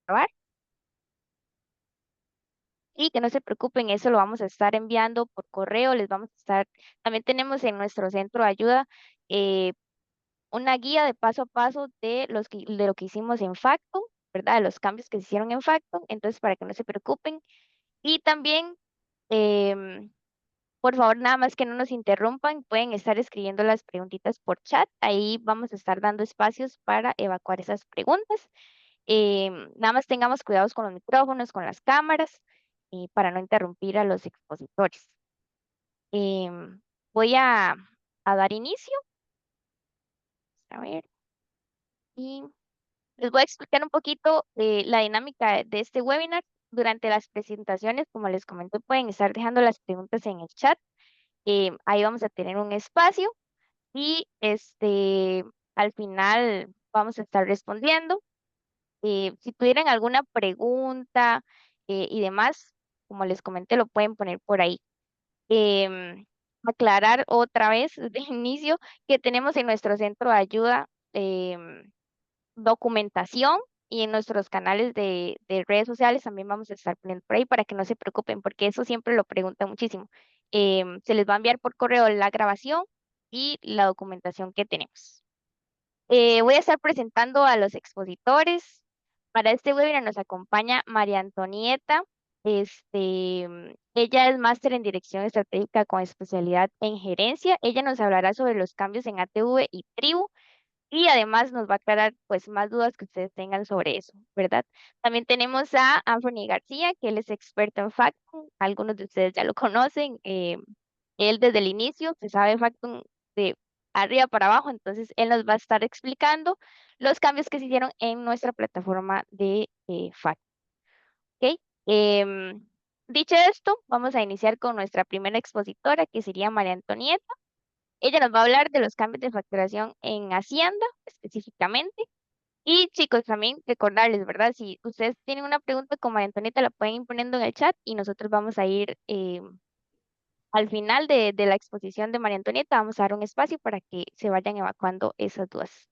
grabar. Y que no se preocupen, eso lo vamos a estar enviando por correo, les vamos a estar, también tenemos en nuestro centro de ayuda eh, una guía de paso a paso de lo que hicimos en Facto, ¿verdad? De los cambios que se hicieron en Facto, entonces para que no se preocupen. Y también, em, por favor, nada más que no nos interrumpan, pueden estar escribiendo las preguntitas por chat, ahí vamos a estar dando espacios para evacuar esas preguntas. Nada más tengamos cuidados con los micrófonos, con las cámaras, para no interrumpir a los expositores. Em, Voy a dar inicio. A ver, y les voy a explicar un poquito la dinámica de este webinar. Durante las presentaciones, como les comenté, pueden estar dejando las preguntas en el chat. Ahí vamos a tener un espacio y al final vamos a estar respondiendo. Si tuvieran alguna pregunta y demás, como les comenté, lo pueden poner por ahí. Em, Aclarar otra vez de inicio que tenemos en nuestro centro de ayuda documentación y en nuestros canales de redes sociales también vamos a estar poniendo por ahí para que no se preocupen, porque eso siempre lo preguntan muchísimo. Se les va a enviar por correo la grabación y la documentación que tenemos. Voy a estar presentando a los expositores. Para este webinar nos acompaña María Antonieta. Ella es máster en Dirección Estratégica con especialidad en Gerencia. Ella nos hablará sobre los cambios en ATV y Tribu y además nos va a aclarar pues más dudas que ustedes tengan sobre eso, ¿verdad? También tenemos a Anthony García, que él es experto en Factum. Algunos de ustedes ya lo conocen. Él desde el inicio se sabe Factum de arriba para abajo, entonces él nos va a estar explicando los cambios que se hicieron en nuestra plataforma de Factum. ¿Ok? Dicho esto, vamos a iniciar con nuestra primera expositora, que sería María Antonieta. Ella nos va a hablar de los cambios de facturación en Hacienda específicamente. Y chicos, también recordarles, ¿verdad? Si ustedes tienen una pregunta con María Antonieta, la pueden ir poniendo en el chat y nosotros vamos a ir al final de la exposición de María Antonieta, vamos a dar un espacio para que se vayan evacuando esas dudas.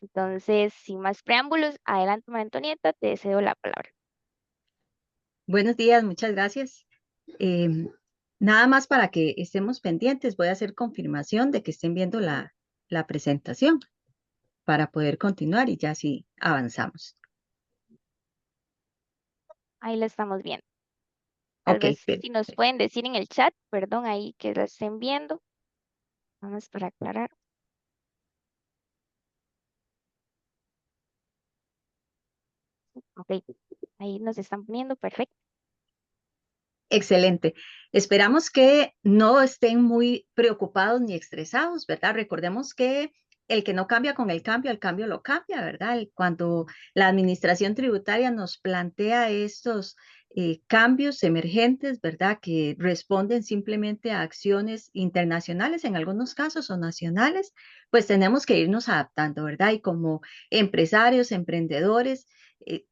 Entonces, sin más preámbulos, adelante María Antonieta, te cedo la palabra. Buenos días, muchas gracias. Em, Nada más para que estemos pendientes, voy a hacer confirmación de que estén viendo la presentación para poder continuar y ya así avanzamos. Ahí la estamos viendo. Tal Ok, vez si nos perfecto. pueden decir en el chat, perdón, ahí que la estén viendo. Vamos para aclarar. Ok, ahí nos están poniendo, perfecto. Excelente. Esperamos que no estén muy preocupados ni estresados, ¿verdad? Recordemos que el que no cambia con el cambio lo cambia, ¿verdad? Cuando la administración tributaria nos plantea estos cambios emergentes, ¿verdad? Que responden simplemente a acciones internacionales en algunos casos o nacionales, pues tenemos que irnos adaptando, ¿verdad? Y como empresarios, emprendedores,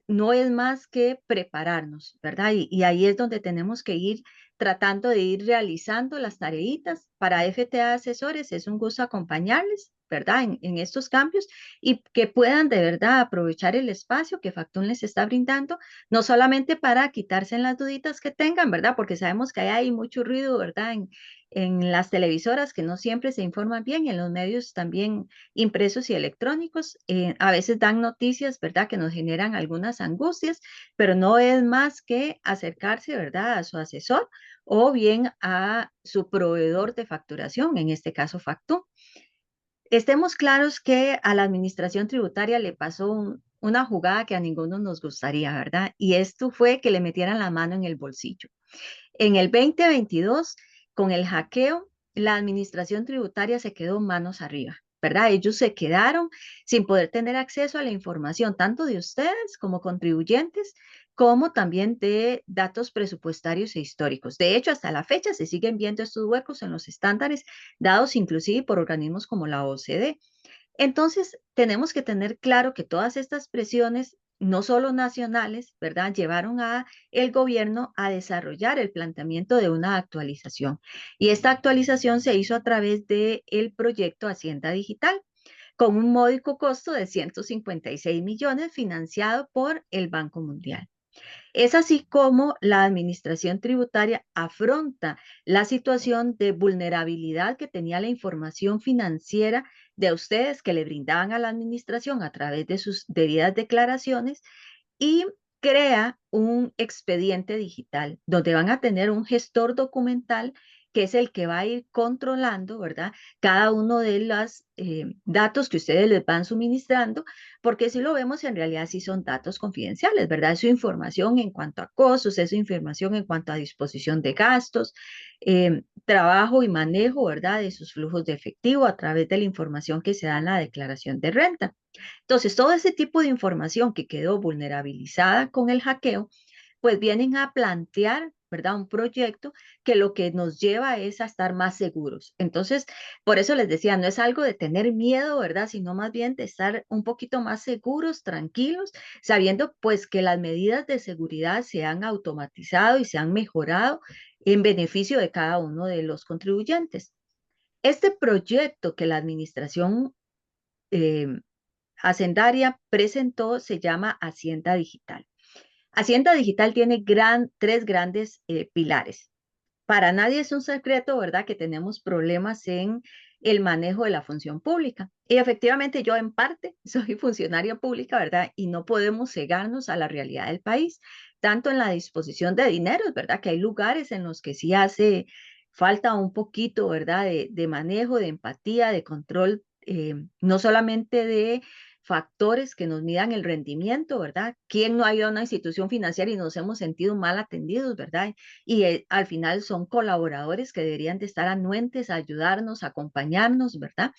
no es más que prepararnos, ¿verdad? Y ahí es donde tenemos que ir tratando de ir realizando las tareitas. Para FTA Asesores es un gusto acompañarles, ¿verdad? En estos cambios y que puedan de verdad aprovechar el espacio que Factun les está brindando, no solamente para quitarse las duditas que tengan, ¿verdad? Porque sabemos que hay mucho ruido, ¿verdad? En las televisoras que no siempre se informan bien y en los medios también impresos y electrónicos. A veces dan noticias, ¿verdad?, que nos generan algunas angustias, pero no es más que acercarse, ¿verdad?, a su asesor o bien a su proveedor de facturación, en este caso Factum. Estemos claros que a la administración tributaria le pasó una jugada que a ninguno nos gustaría, ¿verdad? Y esto fue que le metieran la mano en el bolsillo. En el 2022, con el hackeo, la administración tributaria se quedó manos arriba, ¿verdad? Ellos se quedaron sin poder tener acceso a la información, tanto de ustedes como contribuyentes, como también de datos presupuestarios e históricos. De hecho, hasta la fecha se siguen viendo estos huecos en los estándares dados inclusive por organismos como la OCDE. Entonces, tenemos que tener claro que todas estas presiones, no solo nacionales, ¿verdad?, llevaron a el gobierno a desarrollar el planteamiento de una actualización. Y esta actualización se hizo a través del proyecto Hacienda Digital. con un módico costo de 156 millones financiado por el Banco Mundial. Es así como la administración tributaria afronta la situación de vulnerabilidad que tenía la información financiera de ustedes que le brindaban a la administración a través de sus debidas declaraciones y crea un expediente digital donde van a tener un gestor documental que es el que va a ir controlando, ¿verdad? Cada uno de los datos que ustedes les van suministrando, porque si lo vemos, en realidad sí son datos confidenciales, ¿verdad? Es su información en cuanto a costos, es su información en cuanto a disposición de gastos, trabajo y manejo, ¿verdad? De sus flujos de efectivo a través de la información que se da en la declaración de renta. Entonces, todo ese tipo de información que quedó vulnerabilizada con el hackeo, pues vienen a plantear, ¿verdad? Un proyecto que lo que nos lleva es a estar más seguros. Entonces, por eso les decía, no es algo de tener miedo, ¿verdad? Sino más bien de estar un poquito más seguros, tranquilos, sabiendo pues que las medidas de seguridad se han automatizado y se han mejorado en beneficio de cada uno de los contribuyentes. Este proyecto que la administración eh, Hacendaria presentó se llama Hacienda Digital. Hacienda Digital tiene tres grandes pilares. Para nadie es un secreto, ¿verdad?, que tenemos problemas en el manejo de la función pública. Y efectivamente yo en parte soy funcionaria pública, ¿verdad? Y no podemos cegarnos a la realidad del país, tanto en la disposición de dinero, ¿verdad? Que hay lugares en los que sí hace falta un poquito, ¿verdad?, de manejo, de empatía, de control, no solamente de factores que nos midan el rendimiento, ¿verdad? ¿Quién no ha ido a una institución financiera y nos hemos sentido mal atendidos, ¿verdad? Y al final son colaboradores que deberían de estar anuentes a ayudarnos, a acompañarnos, ¿verdad?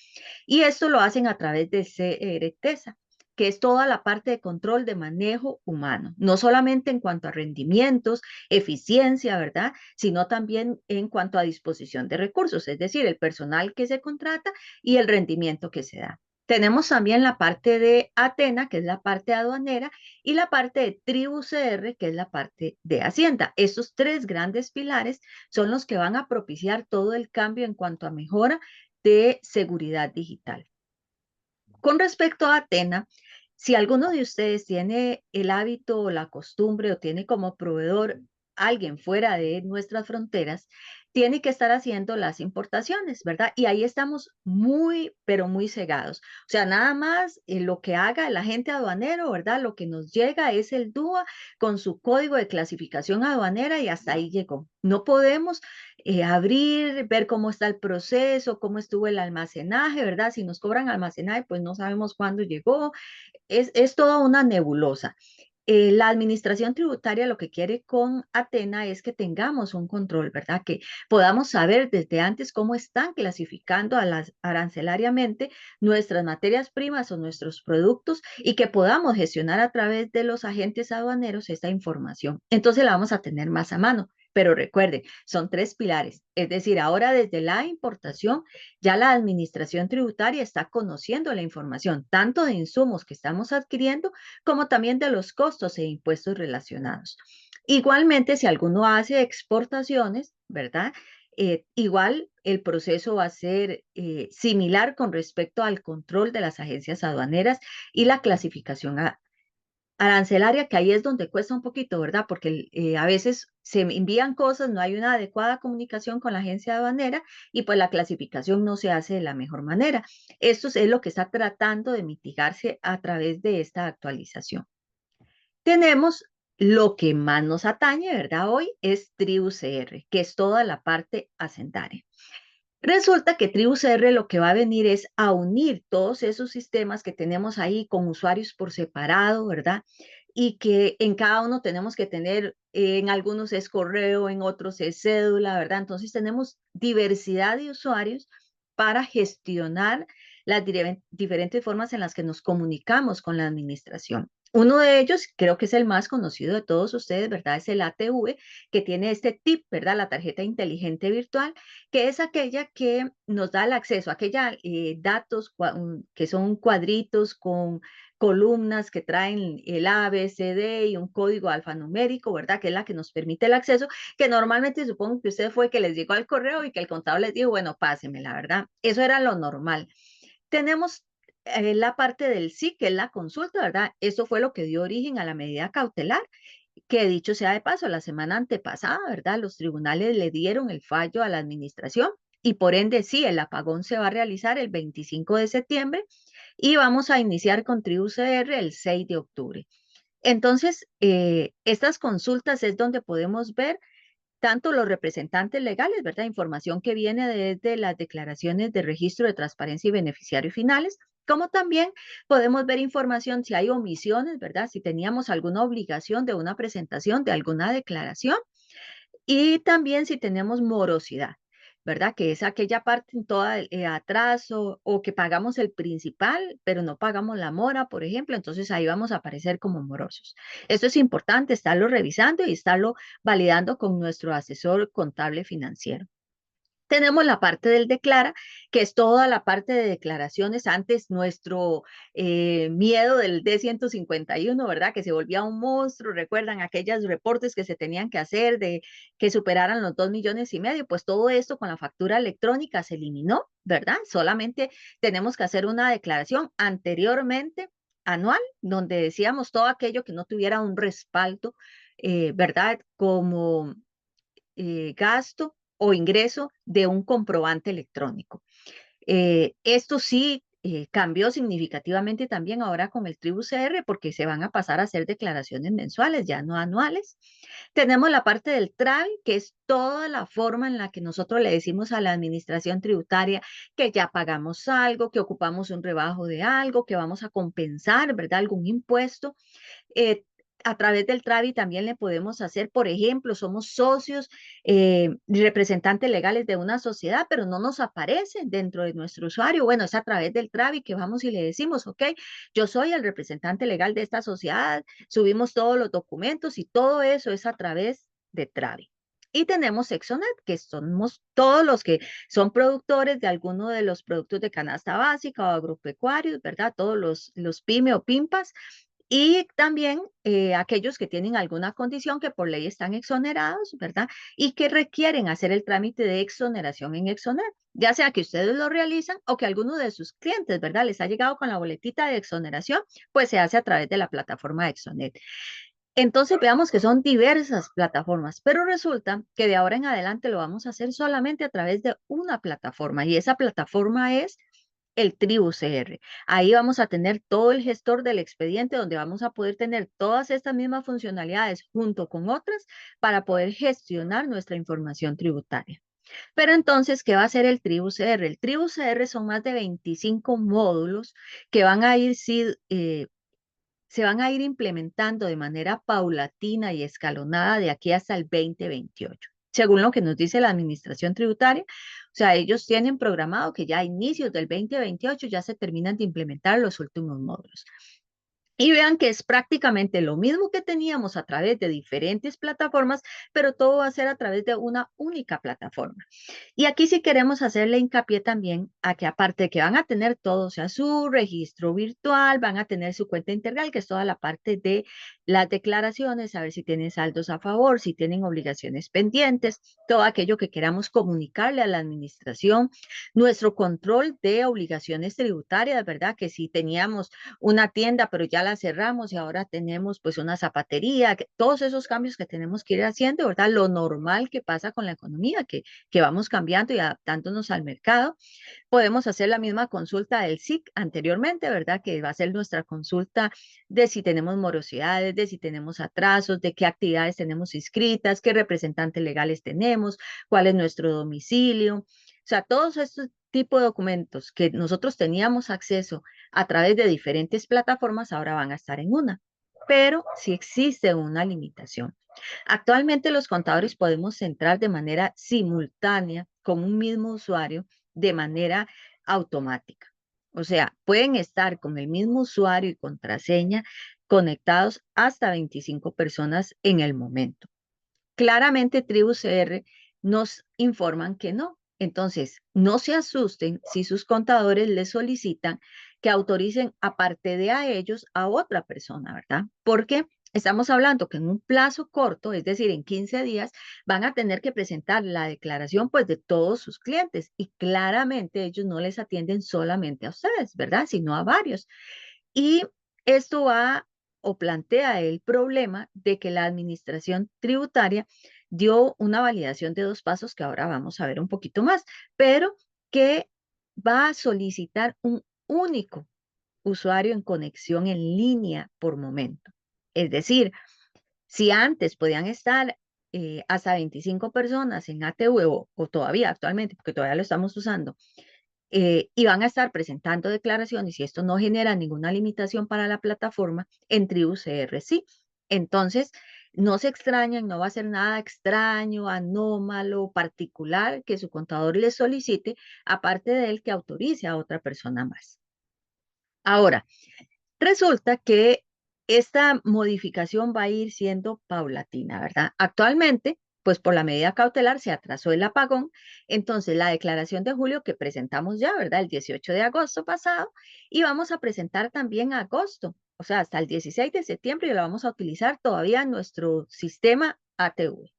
Y esto lo hacen a través de CRTESA, que es toda la parte de control de manejo humano, no solamente en cuanto a rendimientos, eficiencia, ¿verdad? Sino también en cuanto a disposición de recursos, es decir, el personal que se contrata y el rendimiento que se da. Tenemos también la parte de Atena, que es la parte aduanera, y la parte de Tribu CR, que es la parte de Hacienda. Estos tres grandes pilares son los que van a propiciar todo el cambio en cuanto a mejora de seguridad digital. Con respecto a Atena, si alguno de ustedes tiene el hábito o la costumbre o tiene como proveedor alguien fuera de nuestras fronteras, tiene que estar haciendo las importaciones, ¿verdad? Y ahí estamos muy, pero muy cegados. O sea, nada más lo que haga el agente aduanero, ¿verdad? Lo que nos llega es el DUA con su código de clasificación aduanera y hasta ahí llegó. No podemos abrir, ver cómo está el proceso, cómo estuvo el almacenaje, ¿verdad? Si nos cobran almacenaje, pues no sabemos cuándo llegó. Es toda una nebulosa. La administración tributaria lo que quiere con Atena es que tengamos un control, ¿verdad? Que podamos saber desde antes cómo están clasificando arancelariamente nuestras materias primas o nuestros productos y que podamos gestionar a través de los agentes aduaneros esta información. Entonces la vamos a tener más a mano. Pero recuerden, son tres pilares. Es decir, ahora desde la importación, ya la administración tributaria está conociendo la información, tanto de insumos que estamos adquiriendo, como también de los costos e impuestos relacionados. Igualmente, si alguno hace exportaciones, ¿verdad? Igual el proceso va a ser similar con respecto al control de las agencias aduaneras y la clasificación arancelaria, que ahí es donde cuesta un poquito, ¿verdad? Porque a veces se envían cosas, no hay una adecuada comunicación con la agencia aduanera y pues la clasificación no se hace de la mejor manera. Esto es lo que está tratando de mitigarse a través de esta actualización. Tenemos lo que más nos atañe, ¿verdad? Hoy es Tribu CR, que es toda la parte hacendaria. Resulta que TribuCR lo que va a venir es a unir todos esos sistemas que tenemos ahí con usuarios por separado, ¿verdad? Y que en cada uno tenemos que tener, en algunos es correo, en otros es cédula, ¿verdad? Entonces tenemos diversidad de usuarios para gestionar las diferentes formas en las que nos comunicamos con la administración. Uno de ellos, creo que es el más conocido de todos ustedes, ¿verdad? Es el ATV, que tiene este tip, ¿verdad? La tarjeta inteligente virtual, que es aquella que nos da el acceso a aquellos datos que son cuadritos con columnas que traen el A, B, C, D y un código alfanumérico, ¿verdad? Que es la que nos permite el acceso, que normalmente supongo que usted fue que les llegó al correo y que el contador les dijo, bueno, pásenme, la verdad. Eso era lo normal. Tenemos la parte del sí, que es la consulta, ¿verdad? Eso fue lo que dio origen a la medida cautelar, que dicho sea de paso, la semana antepasada, ¿verdad? Los tribunales le dieron el fallo a la administración y por ende sí, el apagón se va a realizar el 25 de septiembre y vamos a iniciar con TribuCR el 6 de octubre. Entonces, estas consultas es donde podemos ver tanto los representantes legales, ¿verdad? Información que viene desde las declaraciones de registro de transparencia y beneficiarios finales, como también podemos ver información si hay omisiones, ¿verdad? Si teníamos alguna obligación de una presentación de alguna declaración y también si tenemos morosidad, ¿verdad? Que es aquella parte en toda el atraso o que pagamos el principal, pero no pagamos la mora, por ejemplo, entonces ahí vamos a aparecer como morosos. Esto es importante estarlo revisando y estarlo validando con nuestro asesor contable financiero. Tenemos la parte del declara, que es toda la parte de declaraciones. Antes nuestro miedo del D151, ¿verdad? Que se volvía un monstruo. ¿Recuerdan aquellos reportes que se tenían que hacer de que superaran los 2,5 millones? Pues todo esto con la factura electrónica se eliminó, ¿verdad? Solamente tenemos que hacer una declaración anteriormente anual, donde decíamos todo aquello que no tuviera un respaldo, ¿verdad? Como gasto o ingreso de un comprobante electrónico. Esto sí cambió significativamente también ahora con el Tribu CR porque se van a pasar a hacer declaraciones mensuales, ya no anuales. Tenemos la parte del TRAVI, que es toda la forma en la que nosotros le decimos a la administración tributaria que ya pagamos algo, que ocupamos un rebajo de algo, que vamos a compensar, ¿verdad? Algún impuesto. Eh, a través del TRAVI también le podemos hacer, por ejemplo, somos socios, representantes legales de una sociedad, pero no nos aparecen dentro de nuestro usuario. Bueno, es a través del TRAVI que vamos y le decimos, ok, yo soy el representante legal de esta sociedad, subimos todos los documentos y todo eso es a través de TRAVI. Y tenemos Exonet, que somos todos los que son productores de alguno de los productos de canasta básica o agropecuarios, ¿verdad? Todos los PYME o PIMPAS y también aquellos que tienen alguna condición que por ley están exonerados, ¿verdad? Y que requieren hacer el trámite de exoneración en Exoner, ya sea que ustedes lo realizan o que alguno de sus clientes, ¿verdad? Les ha llegado con la boletita de exoneración, pues se hace a través de la plataforma de Exonet. Entonces veamos que son diversas plataformas, pero resulta que de ahora en adelante lo vamos a hacer solamente a través de una plataforma y esa plataforma es el Tribu CR. Ahí vamos a tener todo el gestor del expediente donde vamos a poder tener todas estas mismas funcionalidades junto con otras para poder gestionar nuestra información tributaria. Pero entonces, ¿qué va a hacer el Tribu CR? El Tribu CR son más de 25 módulos que van a ir, se van a ir implementando de manera paulatina y escalonada de aquí hasta el 2028, según lo que nos dice la Administración Tributaria. O sea, ellos tienen programado que ya a inicios del 2028 ya se terminan de implementar los últimos módulos. Y vean que es prácticamente lo mismo que teníamos a través de diferentes plataformas, pero todo va a ser a través de una única plataforma. Y aquí sí queremos hacerle hincapié también a que aparte de que van a tener todo, o sea, su registro virtual, van a tener su cuenta integral, que es toda la parte de las declaraciones, saber si tienen saldos a favor, si tienen obligaciones pendientes, todo aquello que queramos comunicarle a la administración, nuestro control de obligaciones tributarias, ¿verdad? Que si teníamos una tienda, pero ya la cerramos y ahora tenemos pues una zapatería, todos esos cambios que tenemos que ir haciendo, ¿verdad? Lo normal que pasa con la economía, que vamos cambiando y adaptándonos al mercado. Podemos hacer la misma consulta del SIC anteriormente, ¿verdad? Que va a ser nuestra consulta de si tenemos morosidades, de si tenemos atrasos, de qué actividades tenemos inscritas, qué representantes legales tenemos, cuál es nuestro domicilio. O sea, todos estos tipos de documentos que nosotros teníamos acceso a través de diferentes plataformas ahora van a estar en una. Pero sí existe una limitación. Actualmente los contadores podemos entrar de manera simultánea con un mismo usuario de manera automática. O sea, pueden estar con el mismo usuario y contraseña conectados hasta 25 personas en el momento. Claramente Tribu CR nos informan que no. Entonces, no se asusten si sus contadores les solicitan que autoricen aparte de a ellos a otra persona, ¿verdad? Porque Estamos hablando que en un plazo corto, es decir, en 15 días, van a tener que presentar la declaración pues de todos sus clientes y claramente ellos no les atienden solamente a ustedes, ¿verdad? Sino a varios. Y esto va o plantea el problema de que la administración tributaria dio una validación de 2 pasos que ahora vamos a ver un poquito más, pero que va a solicitar un único usuario en conexión en línea por momento. Es decir, si antes podían estar hasta 25 personas en ATV o todavía actualmente, porque todavía lo estamos usando, y van a estar presentando declaraciones y esto no genera ninguna limitación para la plataforma, en TribuCR sí. Entonces, no se extrañan, no va a ser nada extraño, anómalo, particular que su contador le solicite, aparte de él que autorice a otra persona más. Ahora, resulta que esta modificación va a ir siendo paulatina, ¿verdad? Actualmente, pues por la medida cautelar se atrasó el apagón, entonces la declaración de julio que presentamos ya, ¿verdad? El 18 de agosto pasado, y vamos a presentar también agosto, o sea, hasta el 16 de septiembre y la vamos a utilizar todavía en nuestro sistema ATV.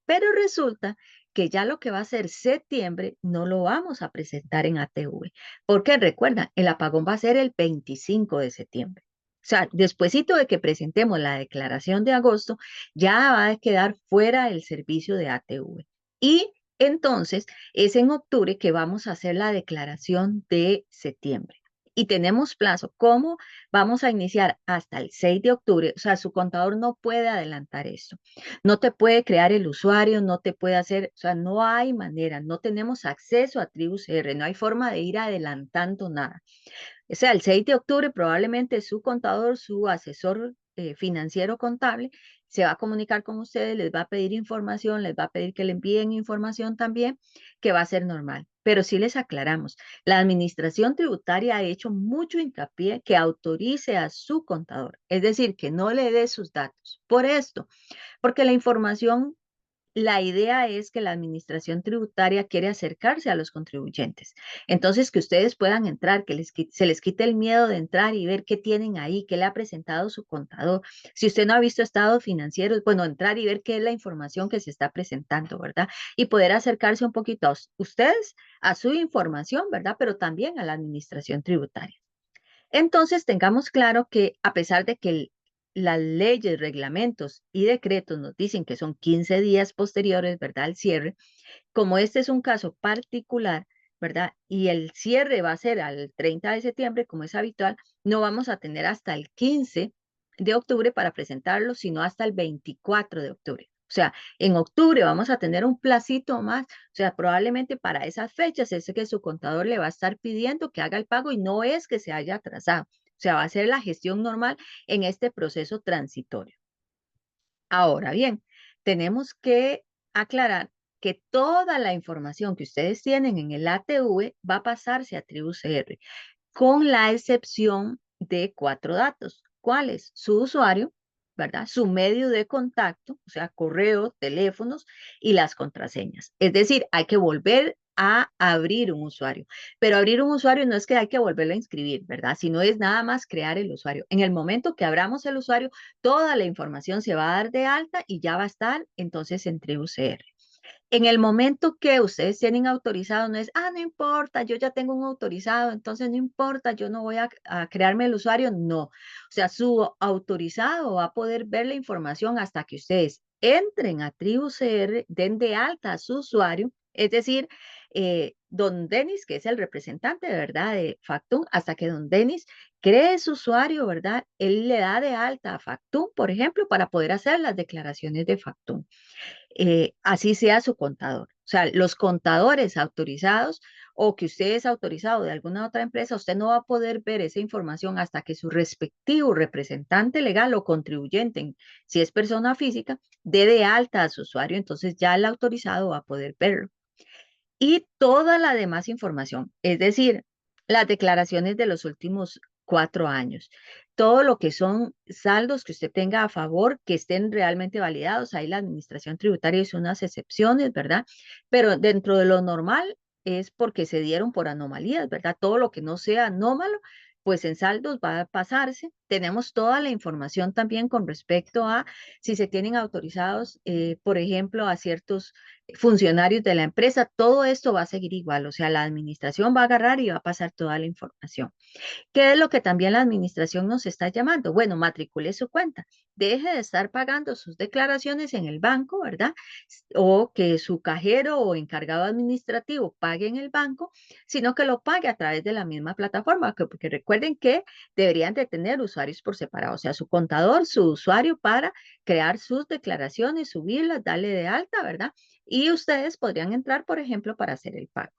Pero resulta que ya lo que va a ser septiembre no lo vamos a presentar en ATV, porque recuerda, el apagón va a ser el 25 de septiembre. O sea, despuesito de que presentemos la declaración de agosto, ya va a quedar fuera el servicio de ATV. Y entonces es en octubre que vamos a hacer la declaración de septiembre. Y tenemos plazo. ¿Cómo vamos a iniciar? Hasta el 6 de octubre. O sea, su contador no puede adelantar esto. No te puede crear el usuario, no te puede hacer, o sea, no hay manera, no tenemos acceso a TribuCR, no hay forma de ir adelantando nada. O sea, el 6 de octubre probablemente su contador, su asesor financiero contable, se va a comunicar con ustedes, les va a pedir información, les va a pedir que le envíen información también, que va a ser normal. Pero sí les aclaramos, la administración tributaria ha hecho mucho hincapié que autorice a su contador, es decir, que no le dé sus datos. Por esto, porque la información, la idea es que la administración tributaria quiere acercarse a los contribuyentes. Entonces, que ustedes puedan entrar, que se les quite el miedo de entrar y ver qué tienen ahí, qué le ha presentado su contador. Si usted no ha visto estados financieros, bueno, entrar y ver qué es la información que se está presentando, ¿verdad? Y poder acercarse un poquito a ustedes, a su información, ¿verdad? Pero también a la administración tributaria. Entonces, tengamos claro que a pesar de que las leyes, reglamentos y decretos nos dicen que son 15 días posteriores, ¿verdad? Al cierre, como este es un caso particular, ¿verdad? Y el cierre va a ser al 30 de septiembre, como es habitual, no vamos a tener hasta el 15 de octubre para presentarlo, sino hasta el 24 de octubre. O sea, en octubre vamos a tener un placito más, o sea, probablemente para esas fechas es que su contador le va a estar pidiendo que haga el pago y no es que se haya atrasado, o sea, va a ser la gestión normal en este proceso transitorio. Ahora bien, tenemos que aclarar que toda la información que ustedes tienen en el ATV va a pasarse a TribuCR, con la excepción de 4 datos. ¿Cuáles? Su usuario, ¿verdad? Su medio de contacto, o sea, correo, teléfonos y las contraseñas. Es decir, hay que volver a abrir un usuario. Pero abrir un usuario no es que hay que volverlo a inscribir, ¿verdad? Sino es nada más crear el usuario. En el momento que abramos el usuario, toda la información se va a dar de alta y ya va a estar entonces en TribuCR. En el momento que ustedes tienen autorizado, no es, no importa, yo ya tengo un autorizado, entonces no importa, yo no voy a crearme el usuario. No. O sea, su autorizado va a poder ver la información hasta que ustedes entren a TribuCR, den de alta a su usuario, es decir, don Denis, que es el representante, ¿verdad? De Factum, hasta que don Denis cree su usuario, ¿verdad? Él le da de alta a Factum, por ejemplo, para poder hacer las declaraciones de Factum, así sea su contador. O sea, los contadores autorizados o que usted es autorizado de alguna otra empresa, usted no va a poder ver esa información hasta que su respectivo representante legal o contribuyente, si es persona física, dé de alta a su usuario, entonces ya el autorizado va a poder verlo. Y toda la demás información, es decir, las declaraciones de los últimos 4 años, todo lo que son saldos que usted tenga a favor, que estén realmente validados. Ahí la administración tributaria hizo unas excepciones, ¿verdad? Pero dentro de lo normal es porque se dieron por anomalías, ¿verdad? Todo lo que no sea anómalo, pues en saldos va a pasarse. tenemos toda la información también con respecto a si se tienen autorizados, por ejemplo, a ciertos funcionarios de la empresa. Todo esto va a seguir igual, o sea, la administración va a agarrar y va a pasar toda la información. ¿Qué es lo que también la administración nos está llamando? Bueno, matricule su cuenta. Deje de estar pagando sus declaraciones en el banco, ¿verdad? O que su cajero o encargado administrativo pague en el banco, sino que lo pague a través de la misma plataforma, porque recuerden que deberían de tener usuarios por separado, o sea, su contador, su usuario para crear sus declaraciones, subirlas, darle de alta, ¿verdad? Y ustedes podrían entrar, por ejemplo, para hacer el pago.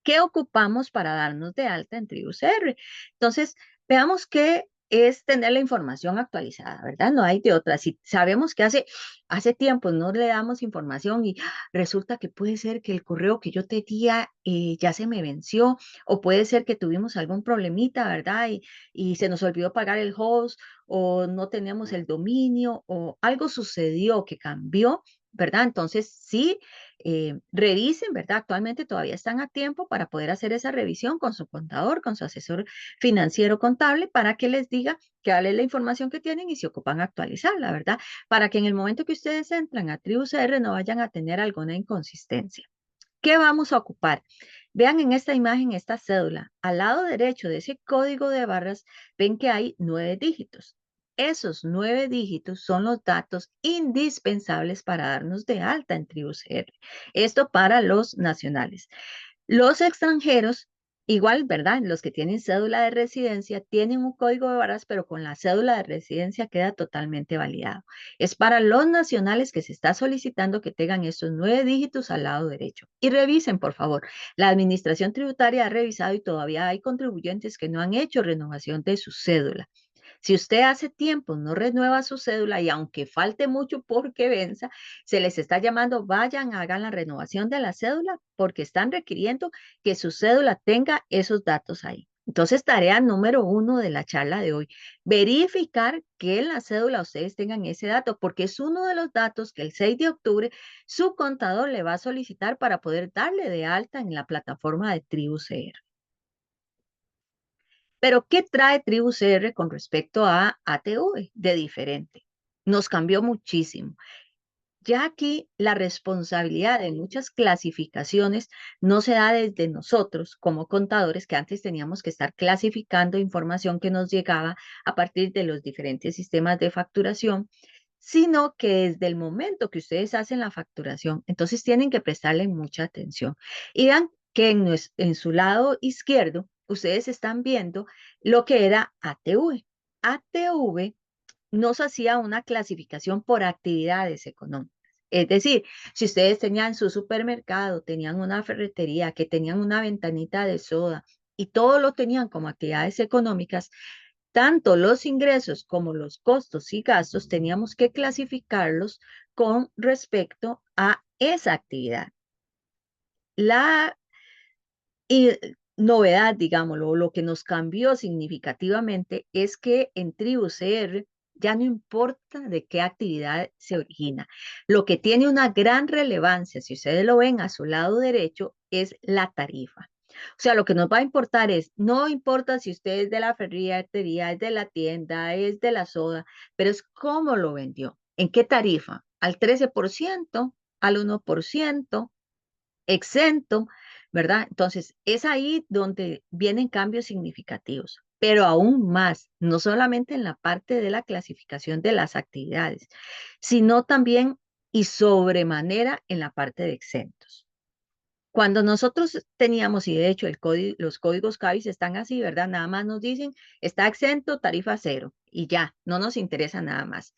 ¿Qué ocupamos para darnos de alta en TribuCR? Entonces, veamos qué es tener la información actualizada, ¿verdad? No hay de otra. Si sabemos que hace tiempo no le damos información y resulta que puede ser que el correo que yo tenía ya se me venció, o puede ser que tuvimos algún problemita, ¿verdad? Y se nos olvidó pagar el host, o no tenemos el dominio, o algo sucedió que cambió, ¿verdad? Entonces, sí, revisen, ¿verdad? Actualmente todavía están a tiempo para poder hacer esa revisión con su contador, con su asesor financiero contable, para que les diga que vale la información que tienen y se ocupan actualizarla, ¿verdad? Para que en el momento que ustedes entran a TribuCR no vayan a tener alguna inconsistencia. ¿Qué vamos a ocupar? Vean en esta imagen esta cédula. Al lado derecho de ese código de barras, ven que hay 9 dígitos. Esos 9 dígitos son los datos indispensables para darnos de alta en TribuCR. Esto para los nacionales. Los extranjeros, igual, ¿verdad? Los que tienen cédula de residencia tienen un código de barras, pero con la cédula de residencia queda totalmente validado. Es para los nacionales que se está solicitando que tengan estos 9 dígitos al lado derecho. Y revisen, por favor. La administración tributaria ha revisado y todavía hay contribuyentes que no han hecho renovación de su cédula. Si usted hace tiempo no renueva su cédula y aunque falte mucho porque venza, se les está llamando, vayan, hagan la renovación de la cédula porque están requiriendo que su cédula tenga esos datos ahí. Entonces, tarea número 1 de la charla de hoy, verificar que en la cédula ustedes tengan ese dato, porque es uno de los datos que el 6 de octubre su contador le va a solicitar para poder darle de alta en la plataforma de TribuCR. Pero, ¿qué trae TribuCR con respecto a ATV de diferente? Nos cambió muchísimo. Ya aquí la responsabilidad de muchas clasificaciones no se da desde nosotros como contadores, que antes teníamos que estar clasificando información que nos llegaba a partir de los diferentes sistemas de facturación, sino que desde el momento que ustedes hacen la facturación, entonces tienen que prestarle mucha atención. Y vean que en su lado izquierdo, ustedes están viendo lo que era ATV. ATV nos hacía una clasificación por actividades económicas. Es decir, si ustedes tenían su supermercado, tenían una ferretería, que tenían una ventanita de soda y todo lo tenían como actividades económicas, tanto los ingresos como los costos y gastos teníamos que clasificarlos con respecto a esa actividad. La y novedad, digámoslo, lo que nos cambió significativamente es que en TribuCR ya no importa de qué actividad se origina. Lo que tiene una gran relevancia, si ustedes lo ven a su lado derecho, es la tarifa. O sea, lo que nos va a importar es, no importa si usted es de la ferretería, es de la tienda, es de la soda, pero es cómo lo vendió, en qué tarifa, al 13%, al 1%, exento, ¿verdad? Entonces, es ahí donde vienen cambios significativos, pero aún más, no solamente en la parte de la clasificación de las actividades, sino también y sobremanera en la parte de exentos. Cuando nosotros teníamos, y de hecho los códigos CABIS están así, ¿verdad? Nada más nos dicen, está exento, tarifa cero, y ya, no nos interesa nada más.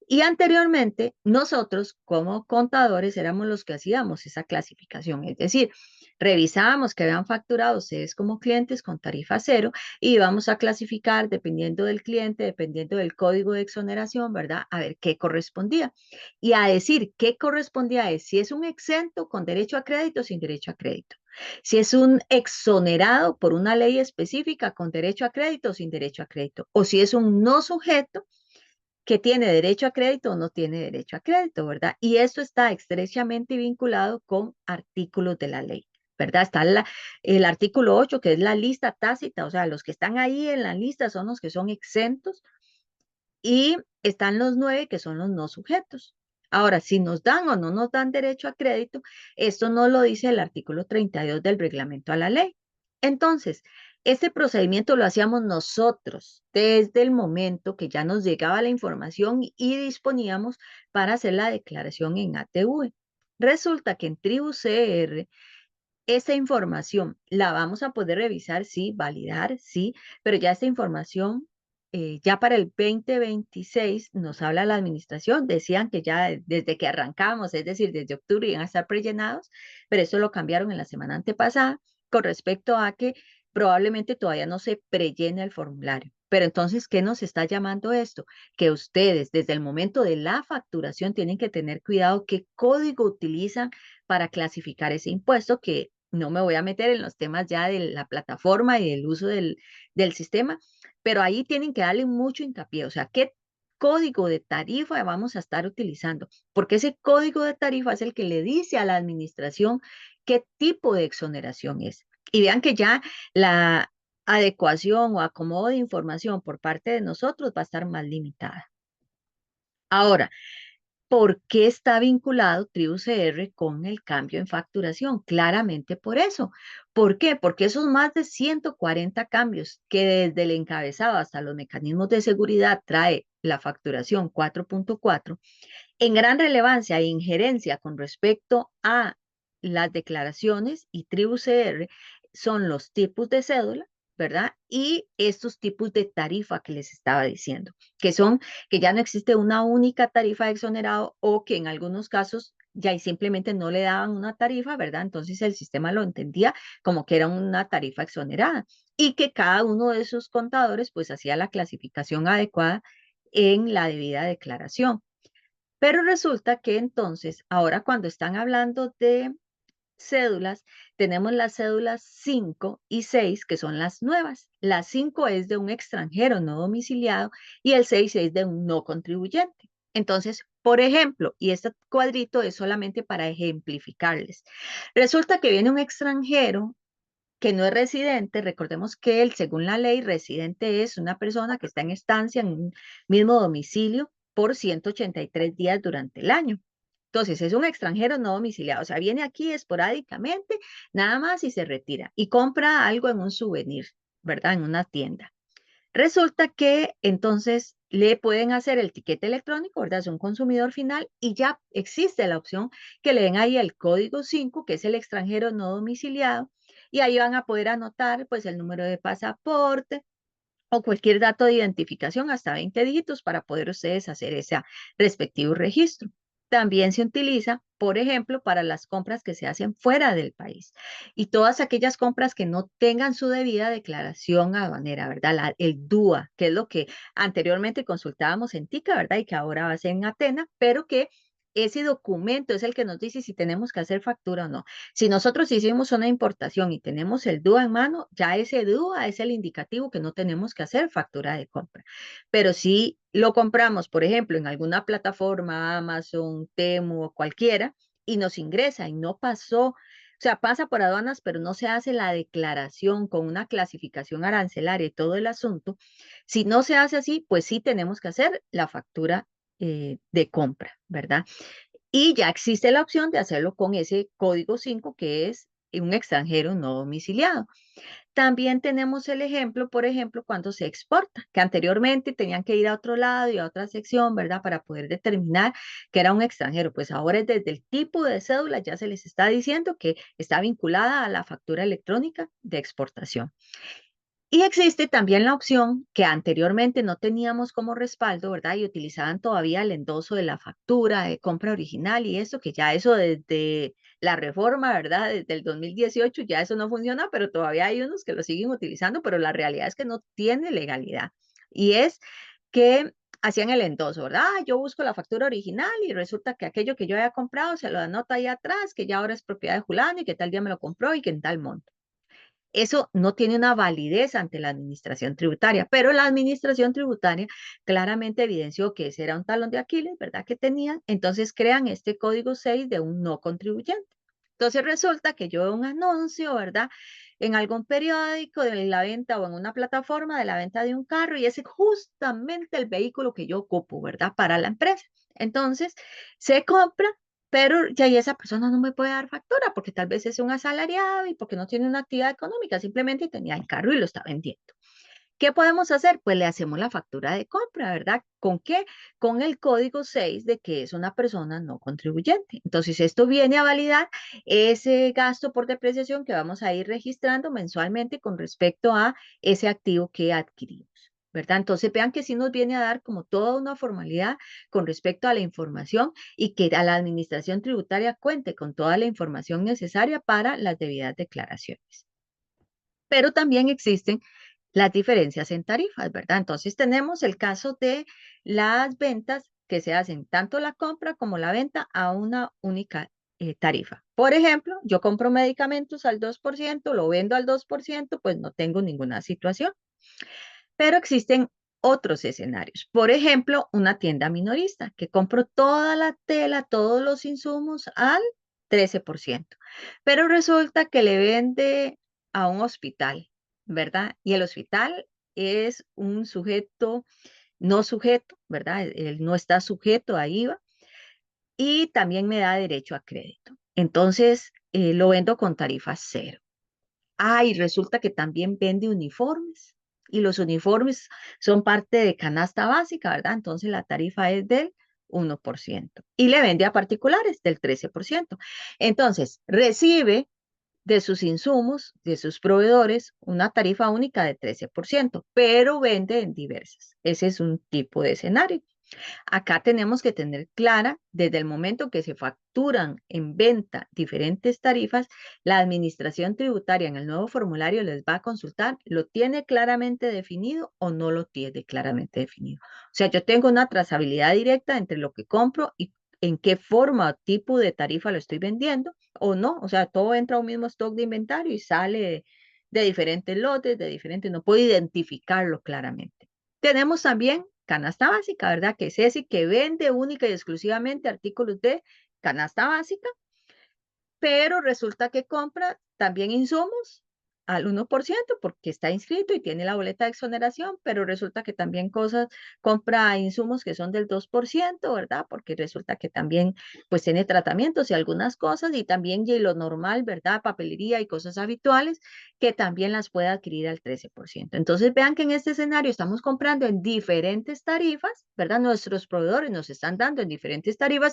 Y anteriormente, nosotros como contadores éramos los que hacíamos esa clasificación, es decir, revisábamos que habían facturado ustedes como clientes con tarifa cero y íbamos a clasificar dependiendo del cliente, dependiendo del código de exoneración, ¿verdad? A ver qué correspondía. Y a decir qué correspondía es si es un exento con derecho a crédito, sin derecho a crédito. Si es un exonerado por una ley específica con derecho a crédito, sin derecho a crédito. O si es un no sujeto que tiene derecho a crédito o no tiene derecho a crédito, ¿verdad? Y esto está estrechamente vinculado con artículos de la ley. ¿verdad? Está el artículo 8 que es la lista tácita, o sea, los que están ahí en la lista son los que son exentos y están los 9 que son los no sujetos. Ahora, si nos dan o no nos dan derecho a crédito, esto no lo dice el artículo 32 del reglamento a la ley. Entonces, este procedimiento lo hacíamos nosotros desde el momento que ya nos llegaba la información y disponíamos para hacer la declaración en ATV. Resulta que en Tribu CR esa información la vamos a poder revisar, sí, validar, sí, pero ya esta información, ya para el 2026 nos habla la administración, decían que ya desde que arrancamos, es decir, desde octubre iban a estar prellenados, pero eso lo cambiaron en la semana antepasada con respecto a que probablemente todavía no se prellena el formulario. Pero entonces, ¿qué nos está llamando esto? Que ustedes desde el momento de la facturación tienen que tener cuidado qué código utilizan para clasificar ese impuesto, que no me voy a meter en los temas ya de la plataforma y del uso del sistema, pero ahí tienen que darle mucho hincapié, o sea, qué código de tarifa vamos a estar utilizando, porque ese código de tarifa es el que le dice a la administración qué tipo de exoneración es. Y vean que ya la adecuación o acomodo de información por parte de nosotros va a estar más limitada. Ahora, ¿por qué está vinculado Tribu CR con el cambio en facturación? Claramente por eso. ¿Por qué? Porque esos más de 140 cambios que desde el encabezado hasta los mecanismos de seguridad trae la facturación 4.4, en gran relevancia e injerencia con respecto a las declaraciones y Tribu CR son los tipos de cédula, ¿verdad? Y estos tipos de tarifa que les estaba diciendo, que son que ya no existe una única tarifa de exonerado o que en algunos casos ya simplemente no le daban una tarifa, ¿verdad? Entonces el sistema lo entendía como que era una tarifa exonerada y que cada uno de esos contadores pues hacía la clasificación adecuada en la debida declaración. Pero resulta que entonces, ahora cuando están hablando de cédulas, tenemos las cédulas 5 y 6 que son las nuevas. La 5 es de un extranjero no domiciliado y el 6 es de un no contribuyente. Entonces, por ejemplo, y este cuadrito es solamente para ejemplificarles. Resulta que viene un extranjero que no es residente, recordemos que según la ley, residente es una persona que está en estancia en un mismo domicilio por 183 días durante el año. Entonces, es un extranjero no domiciliado, o sea, viene aquí esporádicamente, nada más y se retira y compra algo en un souvenir, ¿verdad? En una tienda. Resulta que entonces le pueden hacer el tiquete electrónico, ¿verdad? Es un consumidor final y ya existe la opción que le den ahí el código 5, que es el extranjero no domiciliado, y ahí van a poder anotar pues el número de pasaporte o cualquier dato de identificación hasta 20 dígitos para poder ustedes hacer ese respectivo registro. También se utiliza, por ejemplo, para las compras que se hacen fuera del país y todas aquellas compras que no tengan su debida declaración aduanera, ¿verdad? El DUA, que es lo que anteriormente consultábamos en TICA, ¿verdad? Y que ahora va a ser en Atena, pero que ese documento es el que nos dice si tenemos que hacer factura o no. Si nosotros hicimos una importación y tenemos el DUA en mano, ya ese DUA es el indicativo que no tenemos que hacer factura de compra. Pero si lo compramos, por ejemplo, en alguna plataforma, Amazon, Temu o cualquiera, y nos ingresa y no pasó, o sea, pasa por aduanas, pero no se hace la declaración con una clasificación arancelaria y todo el asunto. Si no se hace así, pues sí tenemos que hacer la factura de compra, ¿verdad? Y ya existe la opción de hacerlo con ese código 5 que es un extranjero no domiciliado. También tenemos el ejemplo, por ejemplo, cuando se exporta, que anteriormente tenían que ir a otro lado y a otra sección, ¿verdad? Para poder determinar que era un extranjero. Pues ahora es desde el tipo de cédula ya se les está diciendo que está vinculada a la factura electrónica de exportación. Y existe también la opción que anteriormente no teníamos como respaldo, ¿verdad? Y utilizaban todavía el endoso de la factura de compra original y eso, que ya eso desde la reforma, ¿verdad? Desde el 2018 ya eso no funciona, pero todavía hay unos que lo siguen utilizando, pero la realidad es que no tiene legalidad. Y es que hacían el endoso, ¿verdad? Ah, yo busco la factura original y resulta que aquello que yo había comprado se lo anota ahí atrás, que ya ahora es propiedad de Julano y que tal día me lo compró y que en tal monto. Eso no tiene una validez ante la administración tributaria, pero la administración tributaria claramente evidenció que ese era un talón de Aquiles, ¿verdad? Que tenían, entonces crean este código 6 de un no contribuyente. Entonces resulta que yo veo un anuncio, ¿verdad? En algún periódico de la venta o en una plataforma de la venta de un carro y es justamente el vehículo que yo ocupo, ¿verdad? Para la empresa. Entonces se compra, pero ya y esa persona no me puede dar factura porque tal vez es un asalariado y porque no tiene una actividad económica, simplemente tenía el carro y lo está vendiendo. ¿Qué podemos hacer? Pues le hacemos la factura de compra, ¿verdad? ¿Con qué? Con el código 6 de que es una persona no contribuyente. Entonces, esto viene a validar ese gasto por depreciación que vamos a ir registrando mensualmente con respecto a ese activo que adquirimos. ¿Verdad? Entonces vean que sí nos viene a dar como toda una formalidad con respecto a la información y que a la administración tributaria cuente con toda la información necesaria para las debidas declaraciones. Pero también existen las diferencias en tarifas, ¿verdad? Entonces tenemos el caso de las ventas que se hacen tanto la compra como la venta a una única tarifa. Por ejemplo, yo compro medicamentos al 2%, lo vendo al 2%, pues no tengo ninguna situación. Pero existen otros escenarios. Por ejemplo, una tienda minorista que compro toda la tela, todos los insumos al 13%, pero resulta que le vende a un hospital, ¿verdad? Y el hospital es un sujeto no sujeto, ¿verdad? Él no está sujeto a IVA y también me da derecho a crédito. Entonces, lo vendo con tarifa cero. Ah, y resulta que también vende uniformes y los uniformes son parte de canasta básica, ¿verdad? Entonces la tarifa es del 1% y le vende a particulares del 13%. Entonces, recibe de sus insumos, de sus proveedores, una tarifa única de 13%, pero vende en diversas. Ese es un tipo de escenario. Acá tenemos que tener clara, desde el momento que se facturan en venta diferentes tarifas, la administración tributaria en el nuevo formulario les va a consultar, ¿lo tiene claramente definido o no lo tiene claramente definido? O sea, yo tengo una trazabilidad directa entre lo que compro y en qué forma o tipo de tarifa lo estoy vendiendo o no. O sea, todo entra a un mismo stock de inventario y sale de diferentes lotes, de diferentes, no puedo identificarlo claramente. Tenemos también canasta básica, ¿verdad? Que es ese que vende única y exclusivamente artículos de canasta básica, pero resulta que compra también insumos al 1% porque está inscrito y tiene la boleta de exoneración, pero resulta que también compra insumos que son del 2%, ¿verdad? Porque resulta que también pues tiene tratamientos y algunas cosas y también y lo normal, ¿verdad? Papelería y cosas habituales que también las puede adquirir al 13%. Entonces vean que en este escenario estamos comprando en diferentes tarifas, ¿verdad? Nuestros proveedores nos están dando en diferentes tarifas,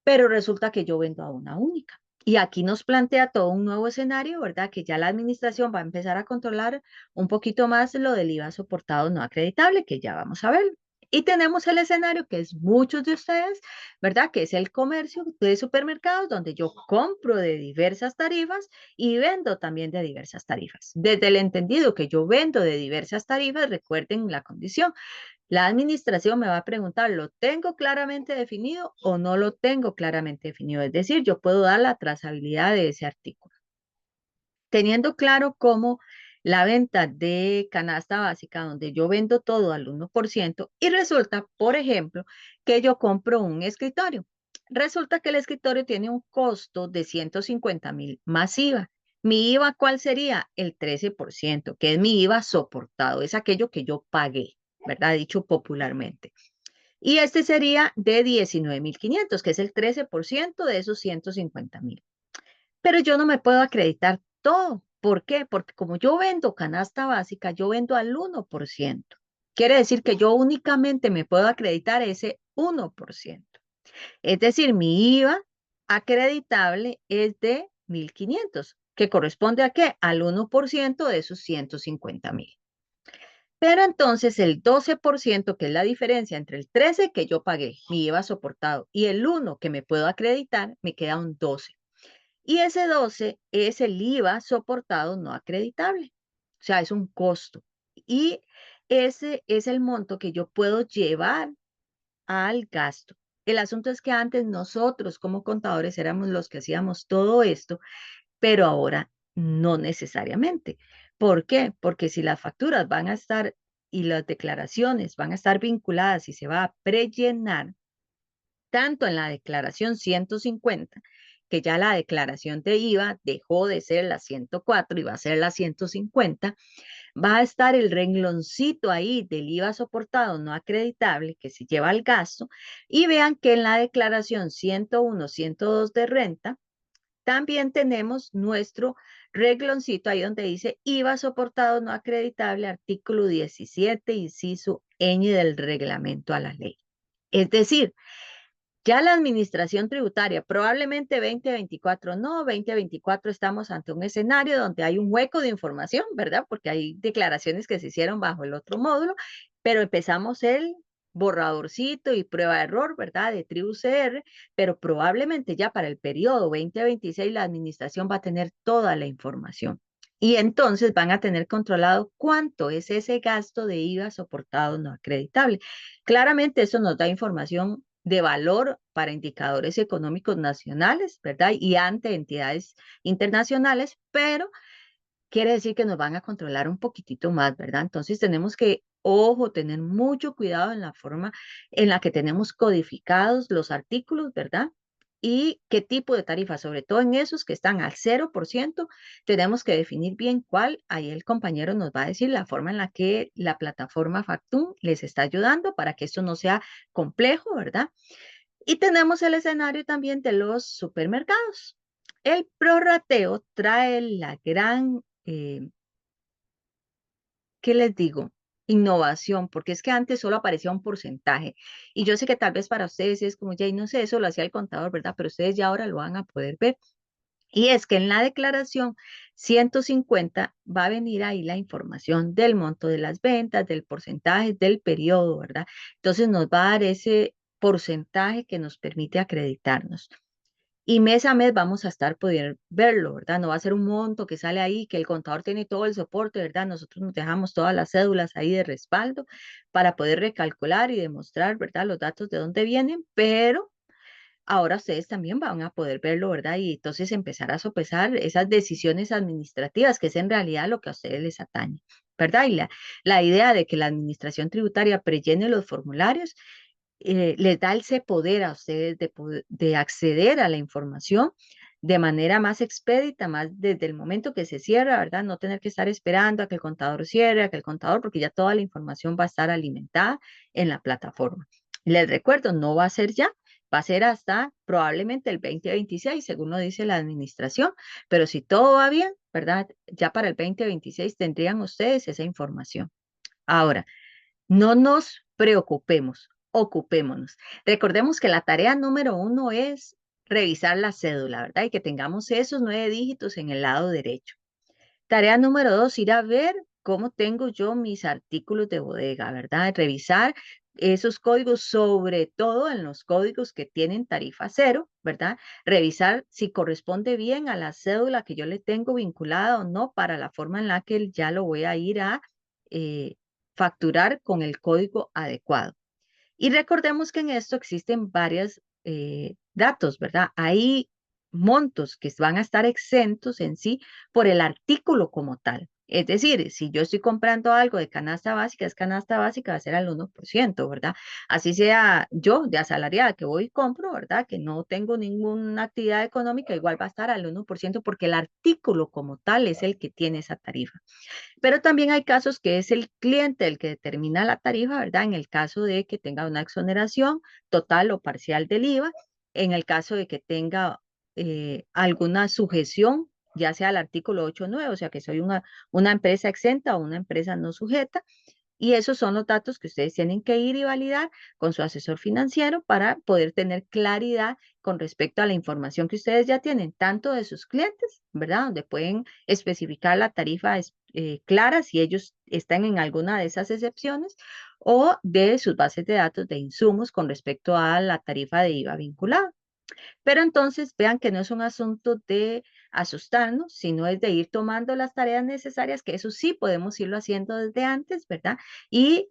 pero resulta que yo vendo a una única. Y aquí nos plantea todo un nuevo escenario, ¿verdad? Que ya la administración va a empezar a controlar un poquito más lo del IVA soportado no acreditable, que ya vamos a ver. Y tenemos el escenario que es muchos de ustedes, ¿verdad? Que es el comercio de supermercados, donde yo compro de diversas tarifas y vendo también de diversas tarifas. Desde el entendido que yo vendo de diversas tarifas, recuerden la condición, la administración me va a preguntar, ¿lo tengo claramente definido o no lo tengo claramente definido? Es decir, yo puedo dar la trazabilidad de ese artículo. Teniendo claro cómo la venta de canasta básica, donde yo vendo todo al 1% y resulta, por ejemplo, que yo compro un escritorio. Resulta que el escritorio tiene un costo de 150,000 más IVA. ¿Mi IVA cuál sería? El 13%, que es mi IVA soportado, es aquello que yo pagué, ¿verdad? Dicho popularmente. Y este sería de 19,500, que es el 13% de esos 150,000. Pero yo no me puedo acreditar todo. ¿Por qué? Porque como yo vendo canasta básica, yo vendo al 1%. Quiere decir que yo únicamente me puedo acreditar ese 1%. Es decir, mi IVA acreditable es de 1,500, que corresponde a qué? Al 1% de esos 150,000. Pero entonces el 12%, que es la diferencia entre el 13 que yo pagué, mi IVA soportado, y el 1 que me puedo acreditar, me queda un 12. Y ese 12 es el IVA soportado no acreditable. O sea, es un costo. Y ese es el monto que yo puedo llevar al gasto. El asunto es que antes nosotros como contadores éramos los que hacíamos todo esto, pero ahora no necesariamente. ¿Por qué? Porque si las facturas van a estar y las declaraciones van a estar vinculadas y se va a prellenar tanto en la declaración 150 que ya la declaración de IVA dejó de ser la 104 y va a ser la 150, va a estar el rengloncito ahí del IVA soportado no acreditable que se lleva al gasto y vean que en la declaración 101, 102 de renta, también tenemos nuestro regloncito ahí donde dice IVA soportado no acreditable, artículo 17, inciso ñ del reglamento a la ley. Es decir, ya la administración tributaria, probablemente 2024 no, 2024 estamos ante un escenario donde hay un hueco de información, ¿verdad? Porque hay declaraciones que se hicieron bajo el otro módulo, pero empezamos el borradorcito y prueba de error, ¿verdad? De Tribu CR, pero probablemente ya para el periodo 2026 la administración va a tener toda la información. Y entonces van a tener controlado cuánto es ese gasto de IVA soportado no acreditable. Claramente eso nos da información de valor para indicadores económicos nacionales, ¿verdad? Y ante entidades internacionales, pero quiere decir que nos van a controlar un poquitito más, ¿verdad? Entonces tenemos que, ojo, tener mucho cuidado en la forma en la que tenemos codificados los artículos, ¿verdad? Y qué tipo de tarifa, sobre todo en esos que están al 0%, tenemos que definir bien cuál. Ahí el compañero nos va a decir la forma en la que la plataforma Factum les está ayudando para que esto no sea complejo, ¿verdad? Y tenemos el escenario también de los supermercados. El prorrateo trae la gran, ¿qué les digo? Innovación, porque es que antes solo aparecía un porcentaje. Y yo sé que tal vez para ustedes es como, ya, y no sé, eso lo hacía el contador, ¿verdad? Pero ustedes ya ahora lo van a poder ver. Y es que en la declaración 150 va a venir ahí la información del monto de las ventas, del porcentaje, del periodo, ¿verdad? Entonces nos va a dar ese porcentaje que nos permite acreditarnos. Y mes a mes vamos a estar poder verlo, ¿verdad? No va a ser un monto que sale ahí, que el contador tiene todo el soporte, ¿verdad? Nosotros nos dejamos todas las cédulas ahí de respaldo para poder recalcular y demostrar, ¿verdad? Los datos de dónde vienen, pero ahora ustedes también van a poder verlo, ¿verdad? Y entonces empezar a sopesar esas decisiones administrativas, que es en realidad lo que a ustedes les atañe, ¿verdad? Y la idea de que la administración tributaria prellene los formularios les da ese poder a ustedes de acceder a la información de manera más expedita, más desde el momento que se cierra, ¿verdad? No tener que estar esperando a que el contador cierre, a que el contador, porque ya toda la información va a estar alimentada en la plataforma. Les recuerdo, no va a ser ya, va a ser hasta probablemente el 2026, según lo dice la administración, pero si todo va bien, ¿verdad? Ya para el 2026 tendrían ustedes esa información. Ahora, no nos preocupemos, ocupémonos. Recordemos que la tarea número 1 es revisar la cédula, ¿verdad? Y que tengamos esos 9 dígitos en el lado derecho. Tarea número 2, ir a ver cómo tengo yo mis artículos de bodega, ¿verdad? Revisar esos códigos, sobre todo en los códigos que tienen tarifa cero, ¿verdad? Revisar si corresponde bien a la cédula que yo le tengo vinculada o no para la forma en la que ya lo voy a ir a eh, facturar con el código adecuado. Y recordemos que en esto existen varios datos, ¿verdad? Hay montos que van a estar exentos en sí por el artículo como tal. Es decir, si yo estoy comprando algo de canasta básica, es canasta básica, va a ser al 1%, ¿verdad? Así sea yo de asalariada que voy y compro, ¿verdad? Que no tengo ninguna actividad económica, igual va a estar al 1% porque el artículo como tal es el que tiene esa tarifa. Pero también hay casos que es el cliente el que determina la tarifa, ¿verdad? En el caso de que tenga una exoneración total o parcial del IVA, en el caso de que tenga alguna sujeción, ya sea al artículo 8.9, o sea que soy una empresa exenta o una empresa no sujeta, y esos son los datos que ustedes tienen que ir y validar con su asesor financiero para poder tener claridad con respecto a la información que ustedes ya tienen, tanto de sus clientes, ¿verdad? Donde pueden especificar la tarifa clara si ellos están en alguna de esas excepciones, o de sus bases de datos de insumos con respecto a la tarifa de IVA vinculada. Pero entonces vean que no es un asunto de asustarnos, sino es de ir tomando las tareas necesarias, que eso sí podemos irlo haciendo desde antes, ¿verdad? Y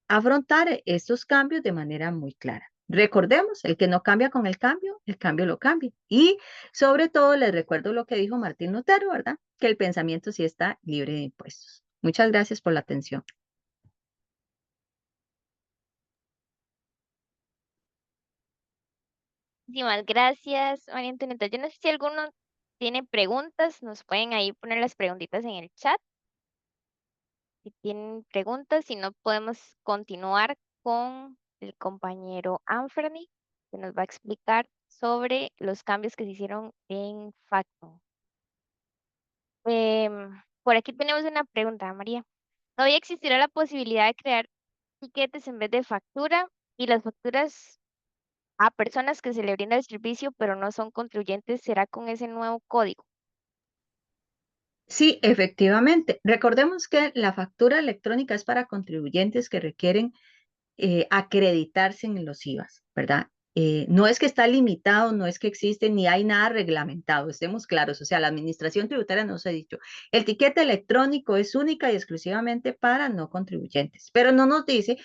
afrontar estos cambios de manera muy clara. Recordemos, el que no cambia con el cambio lo cambia. Y sobre todo les recuerdo lo que dijo Martín Lutero, ¿verdad? Que el pensamiento sí está libre de impuestos. Muchas gracias por la atención. Muchísimas gracias, María Antonieta. Yo no sé si alguno tiene preguntas, nos pueden ahí poner las preguntitas en el chat. Si tienen preguntas, si no, podemos continuar con el compañero Anferny, que nos va a explicar sobre los cambios que se hicieron en Facto. Por aquí tenemos una pregunta, María. ¿Todavía existirá la posibilidad de crear tiquetes en vez de factura y las facturas a personas que se le brinda el servicio pero no son contribuyentes será con ese nuevo código? Sí, efectivamente. Recordemos que la factura electrónica es para contribuyentes que requieren acreditarse en los IVAs, ¿verdad? No es que está limitado, no es que existe, ni hay nada reglamentado, estemos claros. O sea, la administración tributaria nos ha dicho, el tiquete electrónico es única y exclusivamente para no contribuyentes, pero no nos dice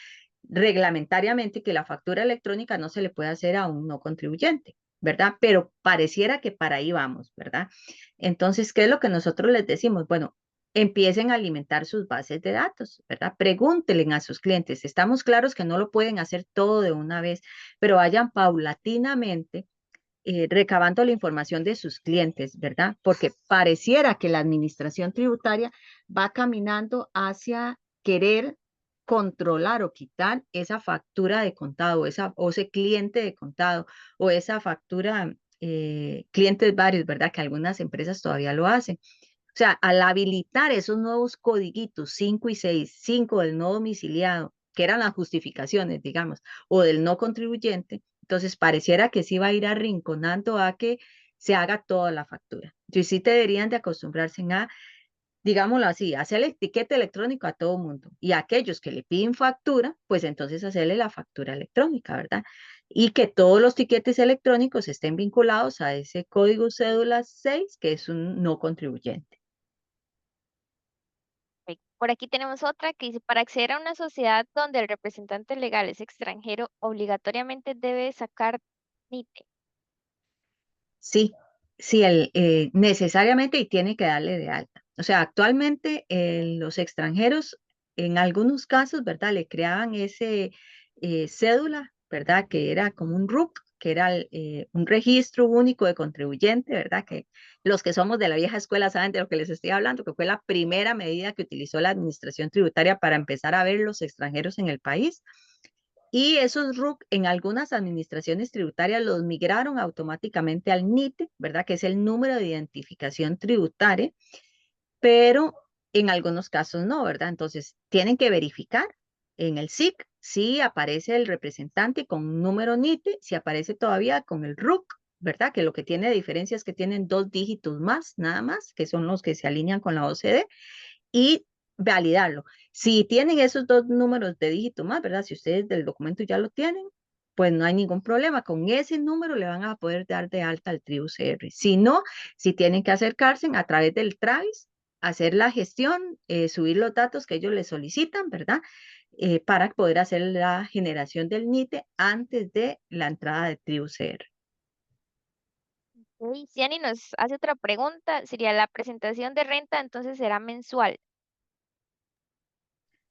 reglamentariamente que la factura electrónica no se le puede hacer a un no contribuyente, ¿verdad? Pero pareciera que para ahí vamos, ¿verdad? Entonces, ¿qué es lo que nosotros les decimos? Bueno, empiecen a alimentar sus bases de datos, ¿verdad? Pregúntenle a sus clientes. Estamos claros que no lo pueden hacer todo de una vez, pero vayan paulatinamente recabando la información de sus clientes, ¿verdad? Porque pareciera que la administración tributaria va caminando hacia querer controlar o quitar esa factura de contado, o ese cliente de contado, o esa factura, clientes varios, ¿verdad? Que algunas empresas todavía lo hacen. O sea, al habilitar esos nuevos codiguitos 5 y 6, 5 del no domiciliado, que eran las justificaciones, digamos, o del no contribuyente, entonces pareciera que sí va a ir arrinconando a que se haga toda la factura. Entonces sí te deberían de acostumbrarse a, digámoslo así, hacer el etiquete electrónico a todo mundo. Y a aquellos que le piden factura, pues entonces hacerle la factura electrónica, ¿verdad? Y que todos los tiquetes electrónicos estén vinculados a ese código cédula 6, que es un no contribuyente. Ok, por aquí tenemos otra que dice, para acceder a una sociedad donde el representante legal es extranjero, obligatoriamente debe sacar NITE. Sí, sí, necesariamente y tiene que darle de alta. O sea, actualmente los extranjeros, en algunos casos, ¿verdad? Le creaban ese cédula, ¿verdad? Que era como un RUC, que era un registro único de contribuyente, ¿verdad? Que los que somos de la vieja escuela saben de lo que les estoy hablando, que fue la primera medida que utilizó la administración tributaria para empezar a ver los extranjeros en el país. Y esos RUC en algunas administraciones tributarias los migraron automáticamente al NITE, ¿verdad? Que es el número de identificación tributaria, pero en algunos casos no, ¿verdad? Entonces tienen que verificar en el SIC si aparece el representante con un número NITE, si aparece todavía con el RUC, ¿verdad? Que lo que tiene de diferencia es que tienen 2 dígitos más, nada más, que son los que se alinean con la OCDE y validarlo. Si tienen esos 2 números de dígito más, ¿verdad? Si ustedes del documento ya lo tienen, pues no hay ningún problema. Con ese número le van a poder dar de alta al tribu CR. Si no, si tienen que acercarse a través del Travis, hacer la gestión, subir los datos que ellos les solicitan, ¿verdad? Para poder hacer la generación del NITE antes de la entrada de tribu CR. Ok, Ciani nos hace otra pregunta, sería la presentación de renta, entonces será mensual.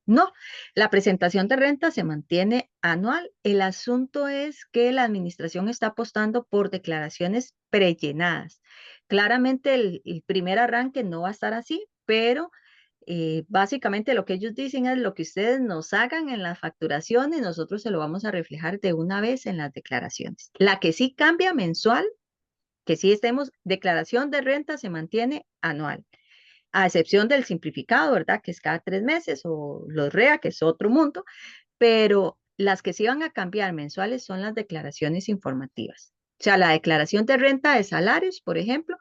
No, la presentación de renta se mantiene anual. El asunto es que la administración está apostando por declaraciones prellenadas. Claramente el primer arranque no va a estar así, pero básicamente lo que ellos dicen es lo que ustedes nos hagan en la facturación y nosotros se lo vamos a reflejar de una vez en las declaraciones. La que sí cambia mensual, que sí estemos, declaración de renta se mantiene anual a excepción del simplificado, ¿verdad? Que es cada 3 meses, o los REA, que es otro mundo, pero las que sí van a cambiar mensuales son las declaraciones informativas. O sea, la declaración de renta de salarios, por ejemplo,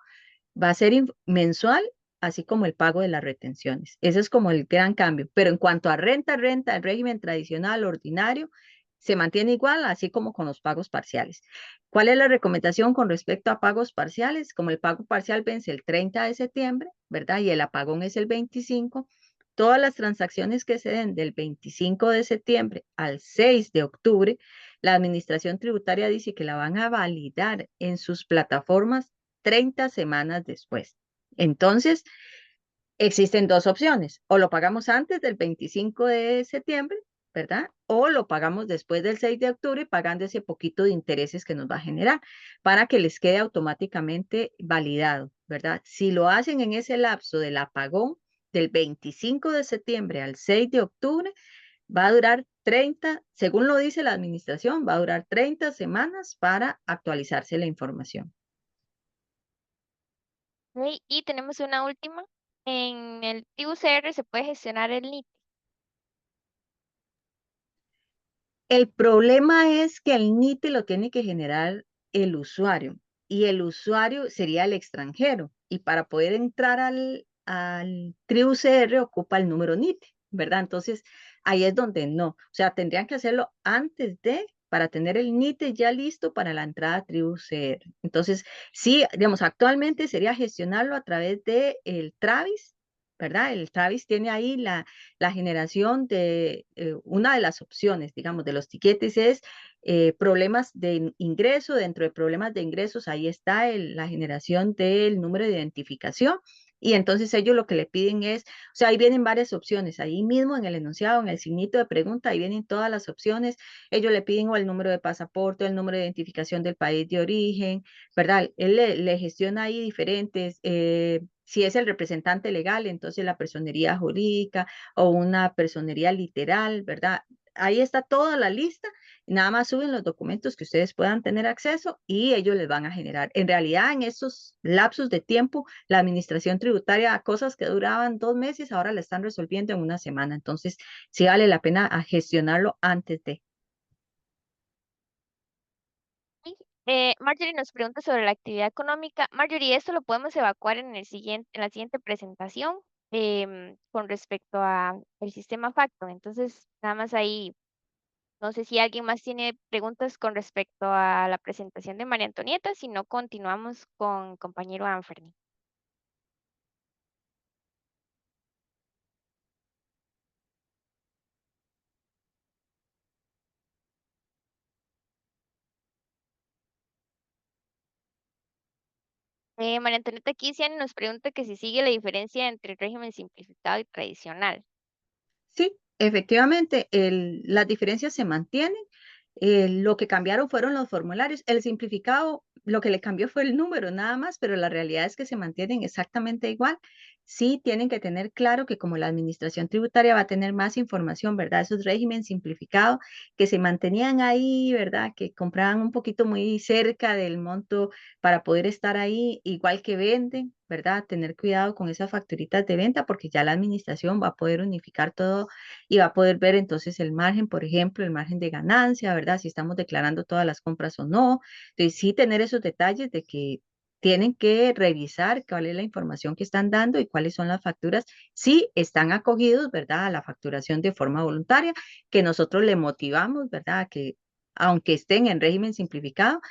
va a ser mensual, así como el pago de las retenciones. Ese es como el gran cambio. Pero en cuanto a renta, el régimen tradicional, ordinario, se mantiene igual, así como con los pagos parciales. ¿Cuál es la recomendación con respecto a pagos parciales? Como el pago parcial vence el 30 de septiembre, ¿verdad? Y el apagón es el 25. Todas las transacciones que se den del 25 de septiembre al 6 de octubre, la Administración Tributaria dice que la van a validar en sus plataformas 30 semanas después. Entonces, existen dos opciones. O lo pagamos antes del 25 de septiembre ¿verdad? O lo pagamos después del 6 de octubre pagando ese poquito de intereses que nos va a generar para que les quede automáticamente validado, ¿verdad? Si lo hacen en ese lapso del apagón del 25 de septiembre al 6 de octubre, va a durar 30, según lo dice la administración, va a durar 30 semanas para actualizarse la información. Ok, y tenemos una última. En el TUCR se puede gestionar el NIT. El problema es que el NITE lo tiene que generar el usuario y el usuario sería el extranjero y para poder entrar al TRIUCR ocupa el número NITE, ¿verdad? Entonces ahí es donde no, o sea, tendrían que hacerlo antes de para tener el NITE ya listo para la entrada a TRIUCR. Entonces, sí, digamos, actualmente sería gestionarlo a través de el Travis, ¿verdad? El Travis tiene ahí la generación de una de las opciones, digamos, de los tiquetes es problemas de ingreso. Dentro de problemas de ingresos, ahí está la generación del número de identificación. Y entonces ellos lo que le piden es, o sea, ahí vienen varias opciones, ahí mismo en el enunciado, en el signito de pregunta, ahí vienen todas las opciones. Ellos le piden o el número de pasaporte, el número de identificación del país de origen, ¿verdad? Él le gestiona ahí diferentes, si es el representante legal, entonces la personería jurídica, o una personería literal, ¿verdad? Ahí está toda la lista, nada más suben los documentos que ustedes puedan tener acceso y ellos les van a generar. En realidad, en esos lapsos de tiempo, la administración tributaria, cosas que duraban 2 meses, ahora la están resolviendo en una semana. Entonces, sí vale la pena gestionarlo antes de. Y, Marjorie nos pregunta sobre la actividad económica. Marjorie, esto lo podemos evacuar en la siguiente presentación con respecto a el sistema Facto. Entonces, nada más ahí, no sé si alguien más tiene preguntas con respecto a la presentación de María Antonieta, si no, continuamos con compañero Anferni. María Antonieta Kisian nos pregunta que si sigue la diferencia entre régimen simplificado y tradicional. Sí, efectivamente, las diferencias se mantienen. Lo que cambiaron fueron los formularios. El simplificado, lo que le cambió fue el número nada más, pero la realidad es que se mantienen exactamente igual. Sí, tienen que tener claro que como la administración tributaria va a tener más información, ¿verdad? Esos regímenes simplificados que se mantenían ahí, ¿verdad? Que compraban un poquito muy cerca del monto para poder estar ahí, igual que venden, ¿verdad? Tener cuidado con esas facturitas de venta porque ya la administración va a poder unificar todo y va a poder ver entonces el margen, por ejemplo, el margen de ganancia, ¿verdad? Si estamos declarando todas las compras o no. Entonces, sí tener esos detalles de que tienen que revisar cuál es la información que están dando y cuáles son las facturas, si están acogidos, ¿verdad? A la facturación de forma voluntaria, que nosotros le motivamos, ¿verdad? Que aunque estén en régimen simplificado,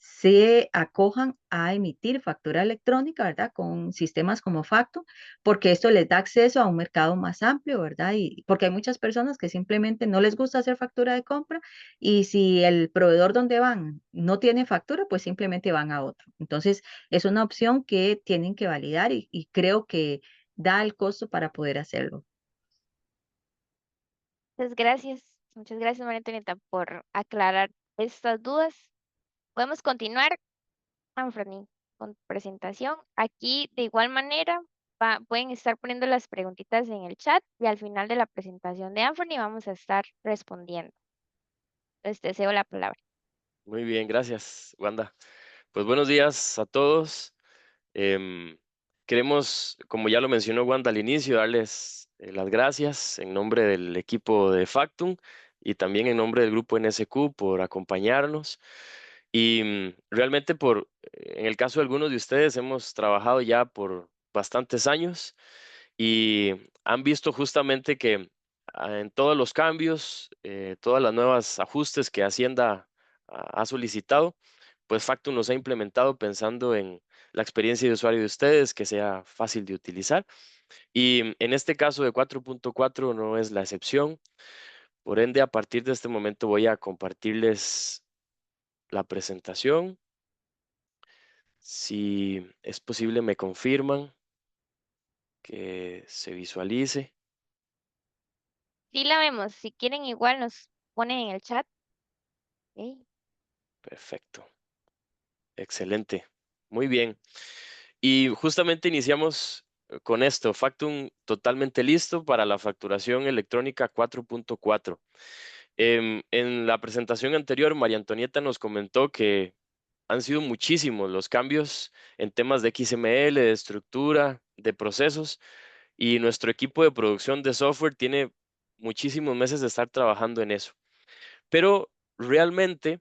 se acojan a emitir factura electrónica, ¿verdad? Con sistemas como Facto, porque esto les da acceso a un mercado más amplio, ¿verdad? Y porque hay muchas personas que simplemente no les gusta hacer factura de compra y si el proveedor donde van no tiene factura, pues simplemente van a otro. Entonces, es una opción que tienen que validar y creo que da el costo para poder hacerlo. Muchas gracias María Antonieta por aclarar estas dudas. Podemos continuar, Anfrani, con tu presentación. Aquí, de igual manera, pueden estar poniendo las preguntitas en el chat y al final de la presentación de Anfrani vamos a estar respondiendo. Les deseo la palabra. Muy bien, gracias, Wanda. Pues buenos días a todos. Em, Queremos, como ya lo mencionó Wanda al inicio, darles las gracias en nombre del equipo de Factum y también en nombre del grupo NSQ por acompañarnos. Y realmente en el caso de algunos de ustedes, hemos trabajado ya por bastantes años y han visto justamente que en todos los cambios, todas las nuevas ajustes que Hacienda ha solicitado, pues Factum nos ha implementado pensando en la experiencia de usuario de ustedes, que sea fácil de utilizar. Y en este caso de 4.4 no es la excepción. Por ende, a partir de este momento voy a compartirles la presentación. Si es posible, me confirman que se visualice. Sí la vemos. Si quieren, igual nos ponen en el chat. Ok. Perfecto. Excelente. Muy bien. Y justamente iniciamos con esto, Factum totalmente listo para la facturación electrónica 4.4. En la presentación anterior, María Antonieta nos comentó que han sido muchísimos los cambios en temas de XML, de estructura, de procesos, y nuestro equipo de producción de software tiene muchísimos meses de estar trabajando en eso. Pero realmente,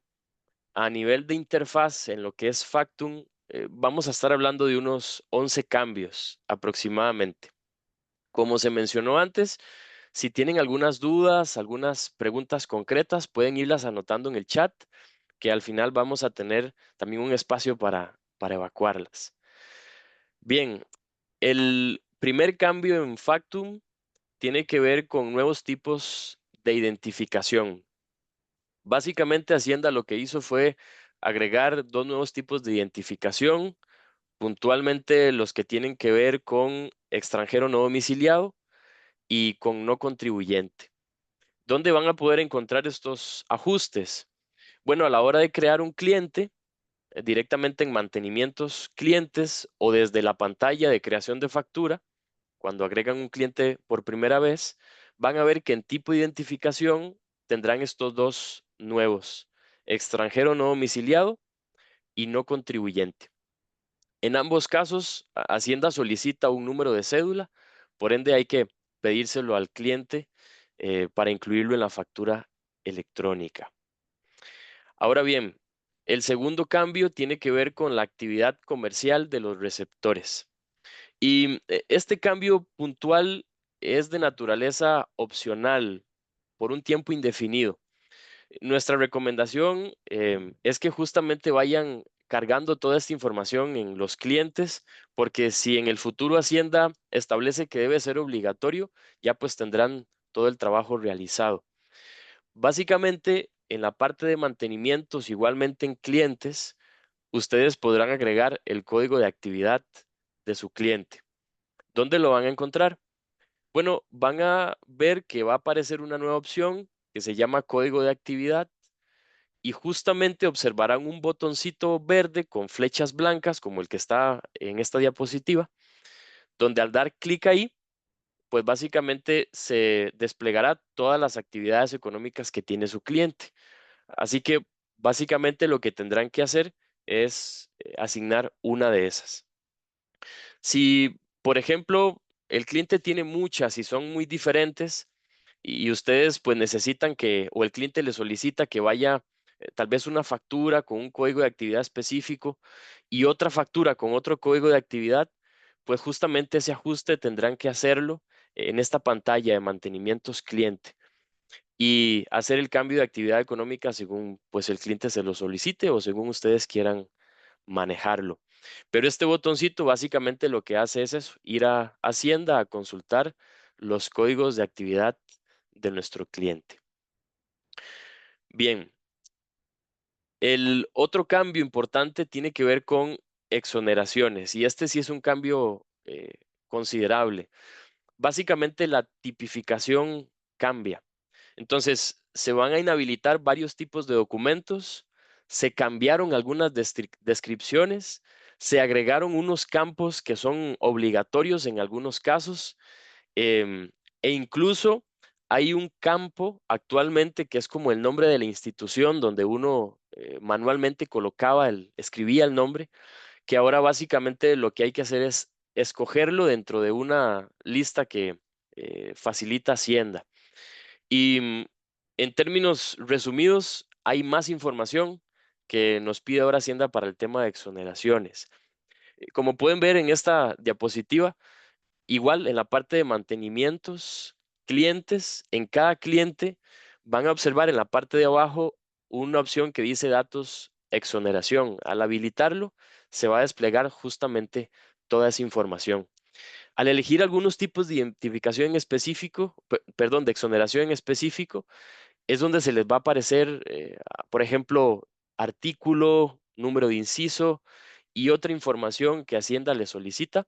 a nivel de interfaz, en lo que es Factum, vamos a estar hablando de unos 11 cambios aproximadamente. Como se mencionó antes, si tienen algunas dudas, algunas preguntas concretas, pueden irlas anotando en el chat, que al final vamos a tener también un espacio para evacuarlas. Bien, el primer cambio en Factum tiene que ver con nuevos tipos de identificación. Básicamente, Hacienda lo que hizo fue agregar dos nuevos tipos de identificación, puntualmente los que tienen que ver con extranjero no domiciliado y con no contribuyente. ¿Dónde van a poder encontrar estos ajustes? Bueno, a la hora de crear un cliente, directamente en mantenimientos clientes o desde la pantalla de creación de factura, cuando agregan un cliente por primera vez, van a ver que en tipo de identificación tendrán estos dos nuevos, extranjero no domiciliado y no contribuyente. En ambos casos, Hacienda solicita un número de cédula, por ende hay que pedírselo al cliente para incluirlo en la factura electrónica. Ahora bien, el segundo cambio tiene que ver con la actividad comercial de los receptores. Y este cambio puntual es de naturaleza opcional por un tiempo indefinido. Nuestra recomendación es que justamente vayan cargando toda esta información en los clientes, porque si en el futuro Hacienda establece que debe ser obligatorio, ya pues tendrán todo el trabajo realizado. Básicamente, en la parte de mantenimientos, igualmente en clientes, ustedes podrán agregar el código de actividad de su cliente. ¿Dónde lo van a encontrar? Bueno, van a ver que va a aparecer una nueva opción que se llama código de actividad y justamente observarán un botoncito verde con flechas blancas como el que está en esta diapositiva, donde al dar clic ahí, pues básicamente se desplegará todas las actividades económicas que tiene su cliente. Así que básicamente lo que tendrán que hacer es asignar una de esas. Si, por ejemplo, el cliente tiene muchas y son muy diferentes y ustedes pues necesitan que, o el cliente le solicita que vaya tal vez una factura con un código de actividad específico y otra factura con otro código de actividad, pues justamente ese ajuste tendrán que hacerlo en esta pantalla de mantenimientos cliente y hacer el cambio de actividad económica según pues el cliente se lo solicite o según ustedes quieran manejarlo. Pero este botoncito básicamente lo que hace es eso, ir a Hacienda a consultar los códigos de actividad de nuestro cliente. Bien, el otro cambio importante tiene que ver con exoneraciones y este sí es un cambio considerable. Básicamente la tipificación cambia. Entonces, se van a inhabilitar varios tipos de documentos, se cambiaron algunas descripciones, se agregaron unos campos que son obligatorios en algunos casos, em, e incluso hay un campo actualmente que es como el nombre de la institución donde uno manualmente escribía el nombre, que ahora básicamente lo que hay que hacer es escogerlo dentro de una lista que facilita Hacienda. Y en términos resumidos, hay más información que nos pide ahora Hacienda para el tema de exoneraciones. Como pueden ver en esta diapositiva, igual en la parte de mantenimientos, clientes, en cada cliente van a observar en la parte de abajo una opción que dice datos exoneración. Al habilitarlo, se va a desplegar justamente toda esa información. Al elegir algunos tipos de identificación en específico, perdón, de exoneración en específico, es donde se les va a aparecer, por ejemplo, artículo, número de inciso y otra información que Hacienda les solicita,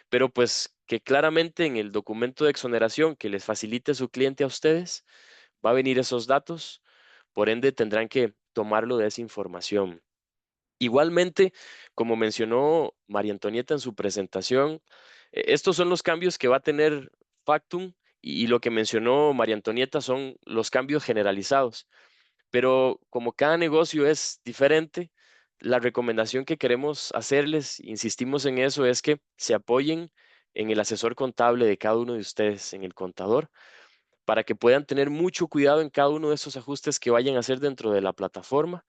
pero pues que claramente en el documento de exoneración que les facilite su cliente a ustedes, va a venir esos datos, por ende tendrán que tomarlo de esa información. Igualmente, como mencionó María Antonieta en su presentación, estos son los cambios que va a tener Factum y lo que mencionó María Antonieta son los cambios generalizados. Pero como cada negocio es diferente, la recomendación que queremos hacerles, insistimos en eso, es que se apoyen en el asesor contable de cada uno de ustedes, en el contador, para que puedan tener mucho cuidado en cada uno de esos ajustes que vayan a hacer dentro de la plataforma,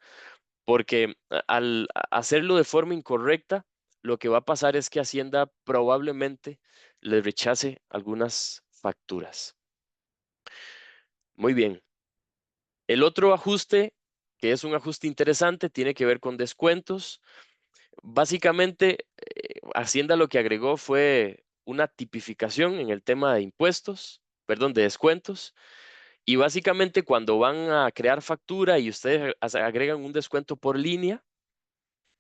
porque al hacerlo de forma incorrecta, lo que va a pasar es que Hacienda probablemente le rechace algunas facturas. Muy bien. El otro ajuste, que es un ajuste interesante, tiene que ver con descuentos. Básicamente, Hacienda lo que agregó fue una tipificación en el tema de impuestos, perdón, de descuentos. Y básicamente cuando van a crear factura y ustedes agregan un descuento por línea,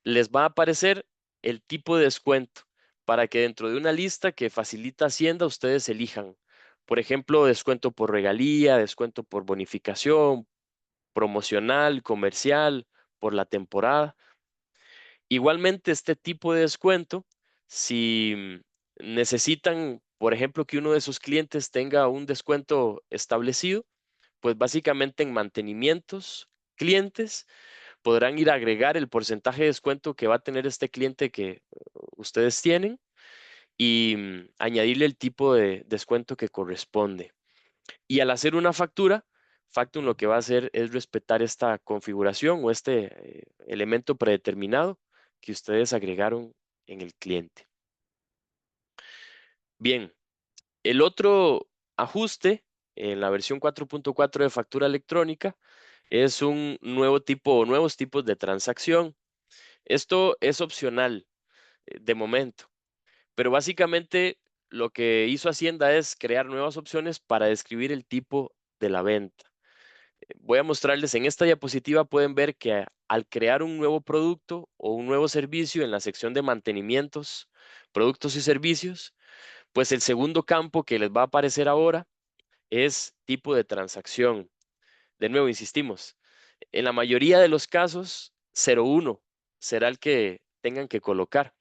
les va a aparecer el tipo de descuento para que dentro de una lista que facilita Hacienda ustedes elijan. Por ejemplo, descuento por regalía, descuento por bonificación, promocional, comercial, por la temporada. Igualmente, este tipo de descuento, si necesitan, por ejemplo, que uno de sus clientes tenga un descuento establecido, pues básicamente en mantenimientos, clientes podrán ir a agregar el porcentaje de descuento que va a tener este cliente que ustedes tienen y añadirle el tipo de descuento que corresponde. Y al hacer una factura, Factum lo que va a hacer es respetar esta configuración o este elemento predeterminado que ustedes agregaron en el cliente. Bien, el otro ajuste en la versión 4.4 de factura electrónica es un nuevo tipo o nuevos tipos de transacción. Esto es opcional de momento, pero básicamente lo que hizo Hacienda es crear nuevas opciones para describir el tipo de la venta. Voy a mostrarles en esta diapositiva, pueden ver que al crear un nuevo producto o un nuevo servicio en la sección de mantenimientos, productos y servicios, pues el segundo campo que les va a aparecer ahora es tipo de transacción. De nuevo, insistimos, en la mayoría de los casos, 01 será el que tengan que colocar,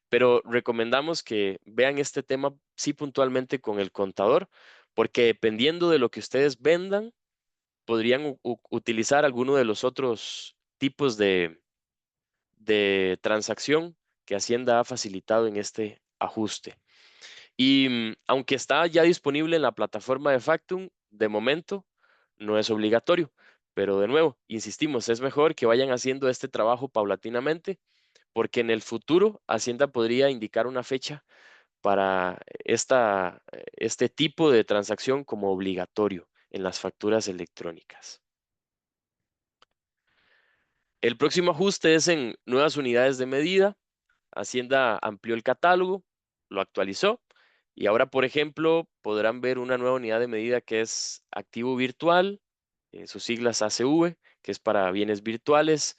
pero recomendamos que vean este tema sí puntualmente con el contador, porque dependiendo de lo que ustedes vendan, podrían utilizar alguno de los otros tipos de transacción que Hacienda ha facilitado en este ajuste. Y aunque está ya disponible en la plataforma de Factum, de momento no es obligatorio. Pero de nuevo, insistimos, es mejor que vayan haciendo este trabajo paulatinamente, porque en el futuro Hacienda podría indicar una fecha para este tipo de transacción como obligatorio en las facturas electrónicas. El próximo ajuste es en nuevas unidades de medida. Hacienda amplió el catálogo, lo actualizó y ahora, por ejemplo, podrán ver una nueva unidad de medida que es activo virtual, sus siglas ACV, que es para bienes virtuales,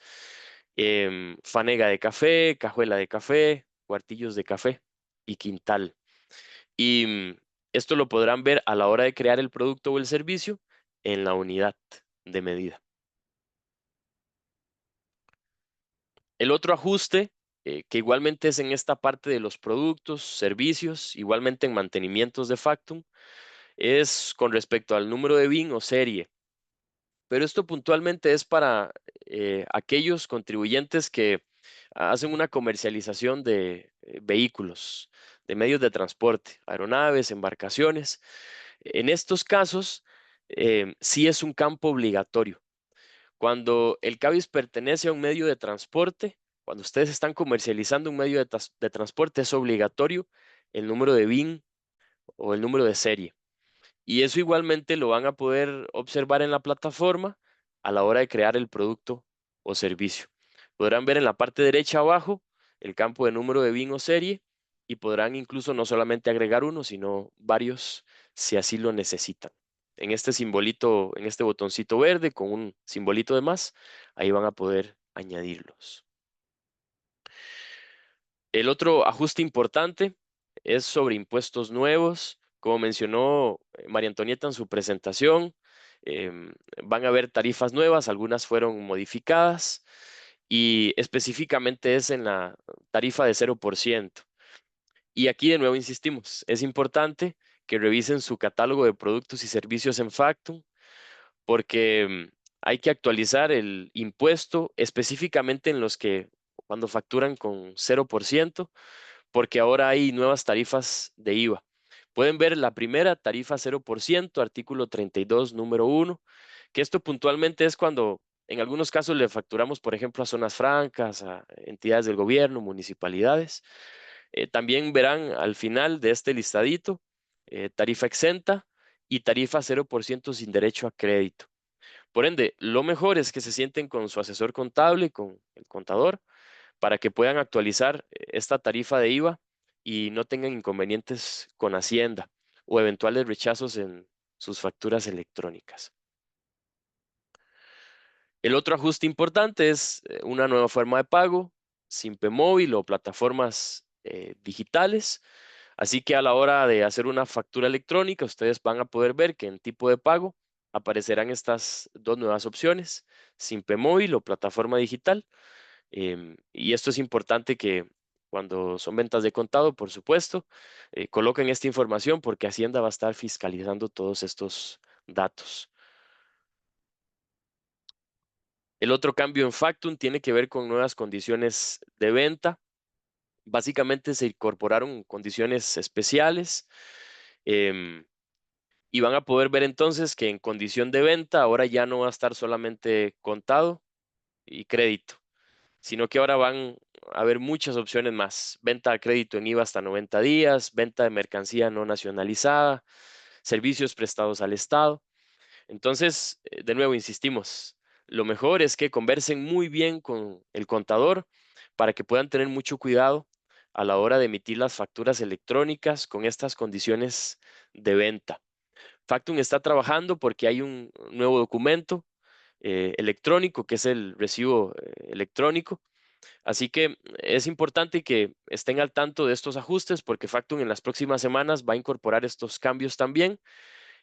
fanega de café, cajuela de café, cuartillos de café y quintal. Y esto lo podrán ver a la hora de crear el producto o el servicio en la unidad de medida. El otro ajuste, que igualmente es en esta parte de los productos, servicios, igualmente en mantenimientos de Factum, es con respecto al número de BIN o serie. Pero esto puntualmente es para aquellos contribuyentes que hacen una comercialización de vehículos, de medios de transporte, aeronaves, embarcaciones. En estos casos, sí es un campo obligatorio. Cuando el CABIS pertenece a un medio de transporte, cuando ustedes están comercializando un medio de transporte, es obligatorio el número de BIN o el número de serie. Y eso igualmente lo van a poder observar en la plataforma a la hora de crear el producto o servicio. Podrán ver en la parte derecha abajo el campo de número de BIN o serie y podrán incluso no solamente agregar uno, sino varios si así lo necesitan. En este simbolito, en este botoncito verde con un simbolito de más, ahí van a poder añadirlos. El otro ajuste importante es sobre impuestos nuevos. Como mencionó María Antonieta en su presentación, van a haber tarifas nuevas, algunas fueron modificadas y específicamente es en la tarifa de 0%. Y aquí de nuevo insistimos, es importante que revisen su catálogo de productos y servicios en Factum porque hay que actualizar el impuesto específicamente en los que cuando facturan con 0%, porque ahora hay nuevas tarifas de IVA. Pueden ver la primera tarifa 0%, artículo 32, número 1, que esto puntualmente es cuando en algunos casos le facturamos, por ejemplo, a zonas francas, a entidades del gobierno, municipalidades. También verán al final de este listadito tarifa exenta y tarifa 0% sin derecho a crédito. Por ende, lo mejor es que se sienten con su asesor contable, con el contador, para que puedan actualizar esta tarifa de IVA y no tengan inconvenientes con Hacienda o eventuales rechazos en sus facturas electrónicas. El otro ajuste importante es una nueva forma de pago, Simpe Móvil o plataformas digitales. Así que a la hora de hacer una factura electrónica, ustedes van a poder ver que en tipo de pago aparecerán estas dos nuevas opciones, Simpe Móvil o plataforma digital. Y esto es importante que cuando son ventas de contado, por supuesto, coloquen esta información porque Hacienda va a estar fiscalizando todos estos datos. El otro cambio en Factum tiene que ver con nuevas condiciones de venta. Básicamente se incorporaron condiciones especiales y van a poder ver entonces que en condición de venta ahora ya no va a estar solamente contado y crédito, sino que ahora van a haber muchas opciones más. Venta a crédito en IVA hasta 90 días, venta de mercancía no nacionalizada, servicios prestados al Estado. Entonces, de nuevo, insistimos, lo mejor es que conversen muy bien con el contador para que puedan tener mucho cuidado a la hora de emitir las facturas electrónicas con estas condiciones de venta. Factum está trabajando porque hay un nuevo documento electrónico que es el recibo electrónico. Así que es importante que estén al tanto de estos ajustes porque Factum en las próximas semanas va a incorporar estos cambios también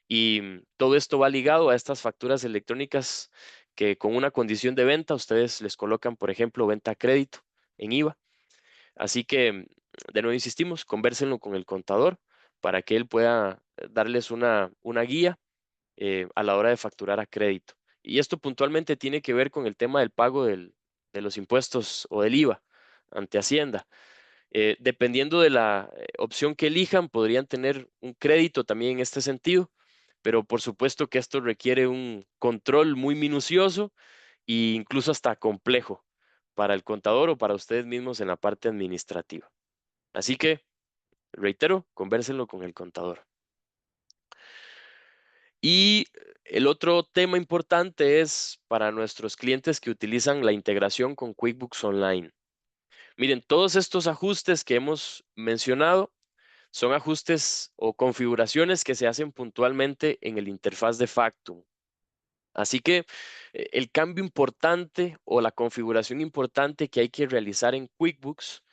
y todo esto va ligado a estas facturas electrónicas que con una condición de venta ustedes les colocan, por ejemplo, venta a crédito en IVA. Así que, de nuevo insistimos, convérsenlo con el contador para que él pueda darles una guía a la hora de facturar a crédito. Y esto puntualmente tiene que ver con el tema del pago de los impuestos o del IVA ante Hacienda. Dependiendo de la opción que elijan, podrían tener un crédito también en este sentido, pero por supuesto que esto requiere un control muy minucioso e incluso hasta complejo para el contador o para ustedes mismos en la parte administrativa. Así que, reitero, convérsenlo con el contador. Y el otro tema importante es para nuestros clientes que utilizan la integración con QuickBooks Online. Miren, todos estos ajustes que hemos mencionado son ajustes o configuraciones que se hacen puntualmente en el interfaz de Factum. Así que el cambio importante o la configuración importante que hay que realizar en QuickBooks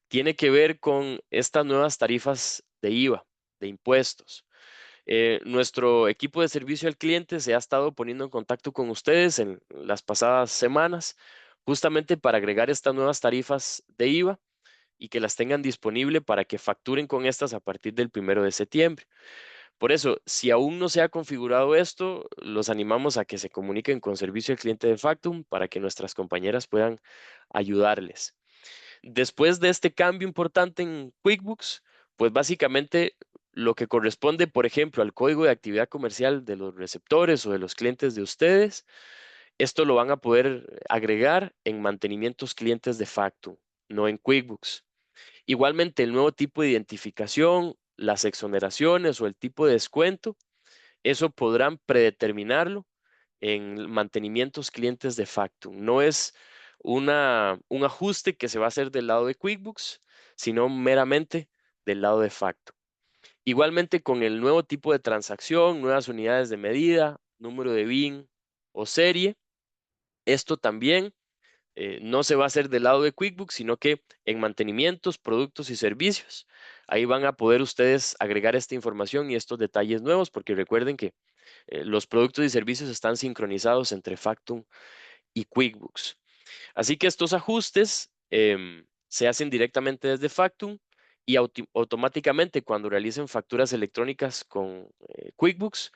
tiene que ver con estas nuevas tarifas de IVA, de impuestos. Nuestro equipo de servicio al cliente se ha estado poniendo en contacto con ustedes en las pasadas semanas, justamente para agregar estas nuevas tarifas de IVA y que las tengan disponible para que facturen con estas a partir del 1 de septiembre. Por eso, si aún no se ha configurado esto, los animamos a que se comuniquen con servicio al cliente de Factum para que nuestras compañeras puedan ayudarles. Después de este cambio importante en QuickBooks, pues básicamente lo que corresponde, por ejemplo, al código de actividad comercial de los receptores o de los clientes de ustedes, esto lo van a poder agregar en mantenimientos clientes de Factum, no en QuickBooks. Igualmente, el nuevo tipo de identificación, las exoneraciones o el tipo de descuento, eso podrán predeterminarlo en mantenimientos clientes de Factum. No es un ajuste que se va a hacer del lado de QuickBooks, sino meramente del lado de Factum. Igualmente con el nuevo tipo de transacción, nuevas unidades de medida, número de BIN o serie, esto también no se va a hacer del lado de QuickBooks, sino que en mantenimientos, productos y servicios. Ahí van a poder ustedes agregar esta información y estos detalles nuevos, porque recuerden que los productos y servicios están sincronizados entre Factum y QuickBooks. Así que estos ajustes se hacen directamente desde Factum y automáticamente cuando realicen facturas electrónicas con QuickBooks,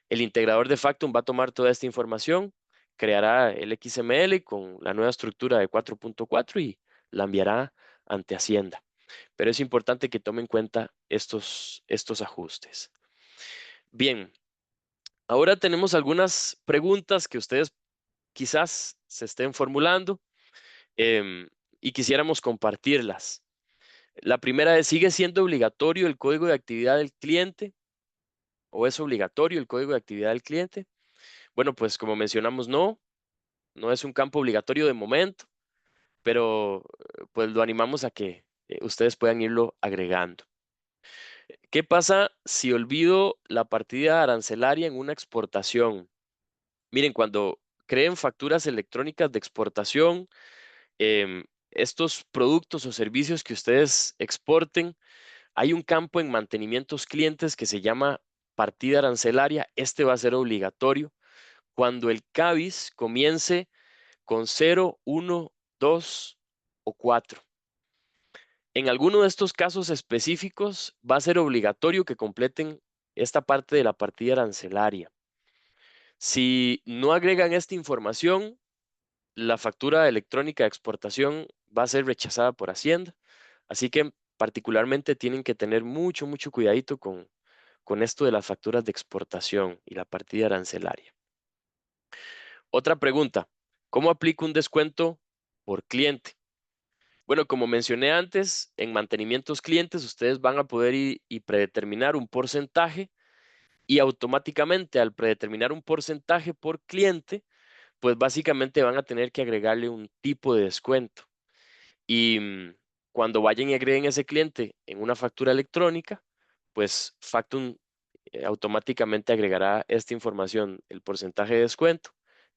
el integrador de Factum va a tomar toda esta información, creará el XML con la nueva estructura de 4.4 y la enviará ante Hacienda. Pero es importante que tomen en cuenta estos ajustes. Bien, ahora tenemos algunas preguntas que ustedes quizás se estén formulando em, y quisiéramos compartirlas. La primera es, ¿sigue siendo obligatorio el código de actividad del cliente o es obligatorio el código de actividad del cliente? Bueno, pues como mencionamos, no es un campo obligatorio de momento, pero pues lo animamos a que ustedes puedan irlo agregando. ¿Qué pasa si olvido la partida arancelaria en una exportación? Miren, cuando creen facturas electrónicas de exportación, estos productos o servicios que ustedes exporten, hay un campo en mantenimientos clientes que se llama partida arancelaria. Este va a ser obligatorio cuando el CABIS comience con 0, 1, 2 o 4. En alguno de estos casos específicos va a ser obligatorio que completen esta parte de la partida arancelaria. Si no agregan esta información, la factura electrónica de exportación va a ser rechazada por Hacienda. Así que particularmente tienen que tener mucho cuidadito con esto de las facturas de exportación y la partida arancelaria. Otra pregunta, ¿cómo aplico un descuento por cliente? Bueno, como mencioné antes, en mantenimientos clientes ustedes van a poder ir y predeterminar un porcentaje y automáticamente al predeterminar un porcentaje por cliente, pues básicamente van a tener que agregarle un tipo de descuento. Y cuando vayan y agreguen ese cliente en una factura electrónica, pues Factum automáticamente agregará esta información, el porcentaje de descuento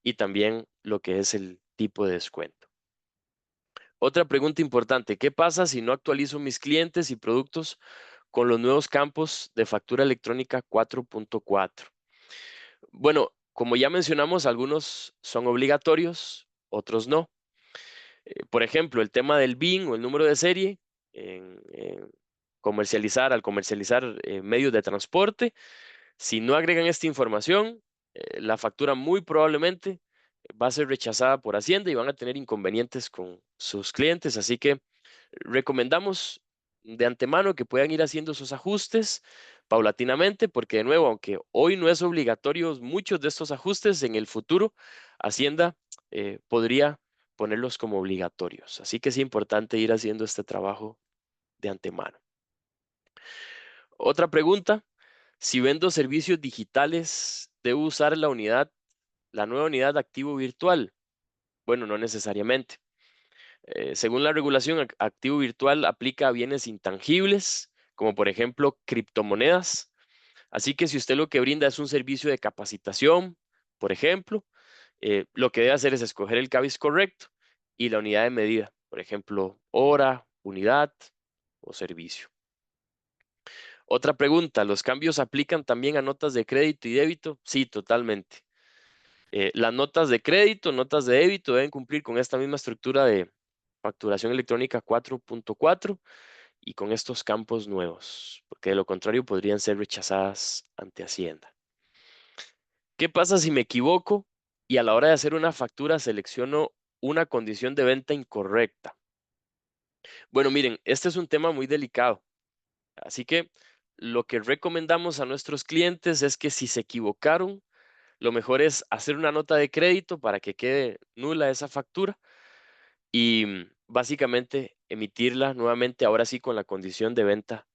y también lo que es el tipo de descuento. Otra pregunta importante, ¿qué pasa si no actualizo mis clientes y productos con los nuevos campos de factura electrónica 4.4? Bueno, como ya mencionamos, algunos son obligatorios, otros no. Por ejemplo, el tema del BIN o el número de serie en al comercializar medios de transporte, si no agregan esta información, la factura muy probablemente va a ser rechazada por Hacienda y van a tener inconvenientes con sus clientes. Así que recomendamos de antemano que puedan ir haciendo esos ajustes paulatinamente, porque de nuevo, aunque hoy no es obligatorio muchos de estos ajustes, en el futuro Hacienda podría ponerlos como obligatorios. Así que es importante ir haciendo este trabajo de antemano. Otra pregunta, si vendo servicios digitales, ¿debo usar la nueva unidad de activo virtual? Bueno, no necesariamente. Según la regulación, activo virtual aplica a bienes intangibles, como por ejemplo criptomonedas. Así que si usted lo que brinda es un servicio de capacitación, por ejemplo, lo que debe hacer es escoger el CABIS correcto y la unidad de medida, por ejemplo, hora, unidad o servicio. Otra pregunta, ¿los cambios aplican también a notas de crédito y débito? Sí, totalmente. Las notas de crédito, notas de débito deben cumplir con esta misma estructura de facturación electrónica 4.4 y con estos campos nuevos, porque de lo contrario podrían ser rechazadas ante Hacienda. ¿Qué pasa si me equivoco y a la hora de hacer una factura selecciono una condición de venta incorrecta? Bueno, miren, este es un tema muy delicado, así que lo que recomendamos a nuestros clientes es que si se equivocaron, lo mejor es hacer una nota de crédito para que quede nula esa factura y básicamente emitirla nuevamente, ahora sí con la condición de venta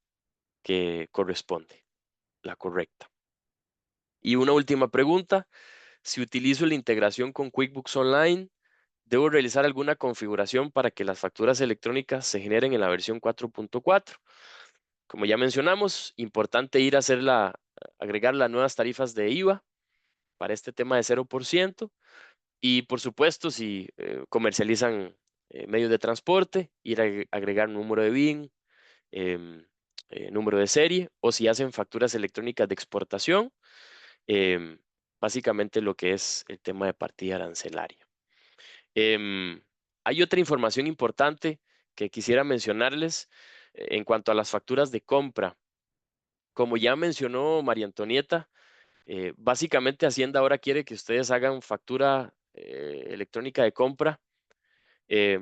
que corresponde, la correcta. Y una última pregunta, si utilizo la integración con QuickBooks Online, ¿debo realizar alguna configuración para que las facturas electrónicas se generen en la versión 4.4? Como ya mencionamos, importante ir a agregar las nuevas tarifas de IVA para este tema de 0%. Y por supuesto, si comercializan medios de transporte, ir a agregar número de BIN, em, número de serie, o si hacen facturas electrónicas de exportación, em, básicamente lo que es el tema de partida arancelaria. Em, Hay otra información importante que quisiera mencionarles en cuanto a las facturas de compra. Como ya mencionó María Antonieta, básicamente Hacienda ahora quiere que ustedes hagan factura electrónica de compra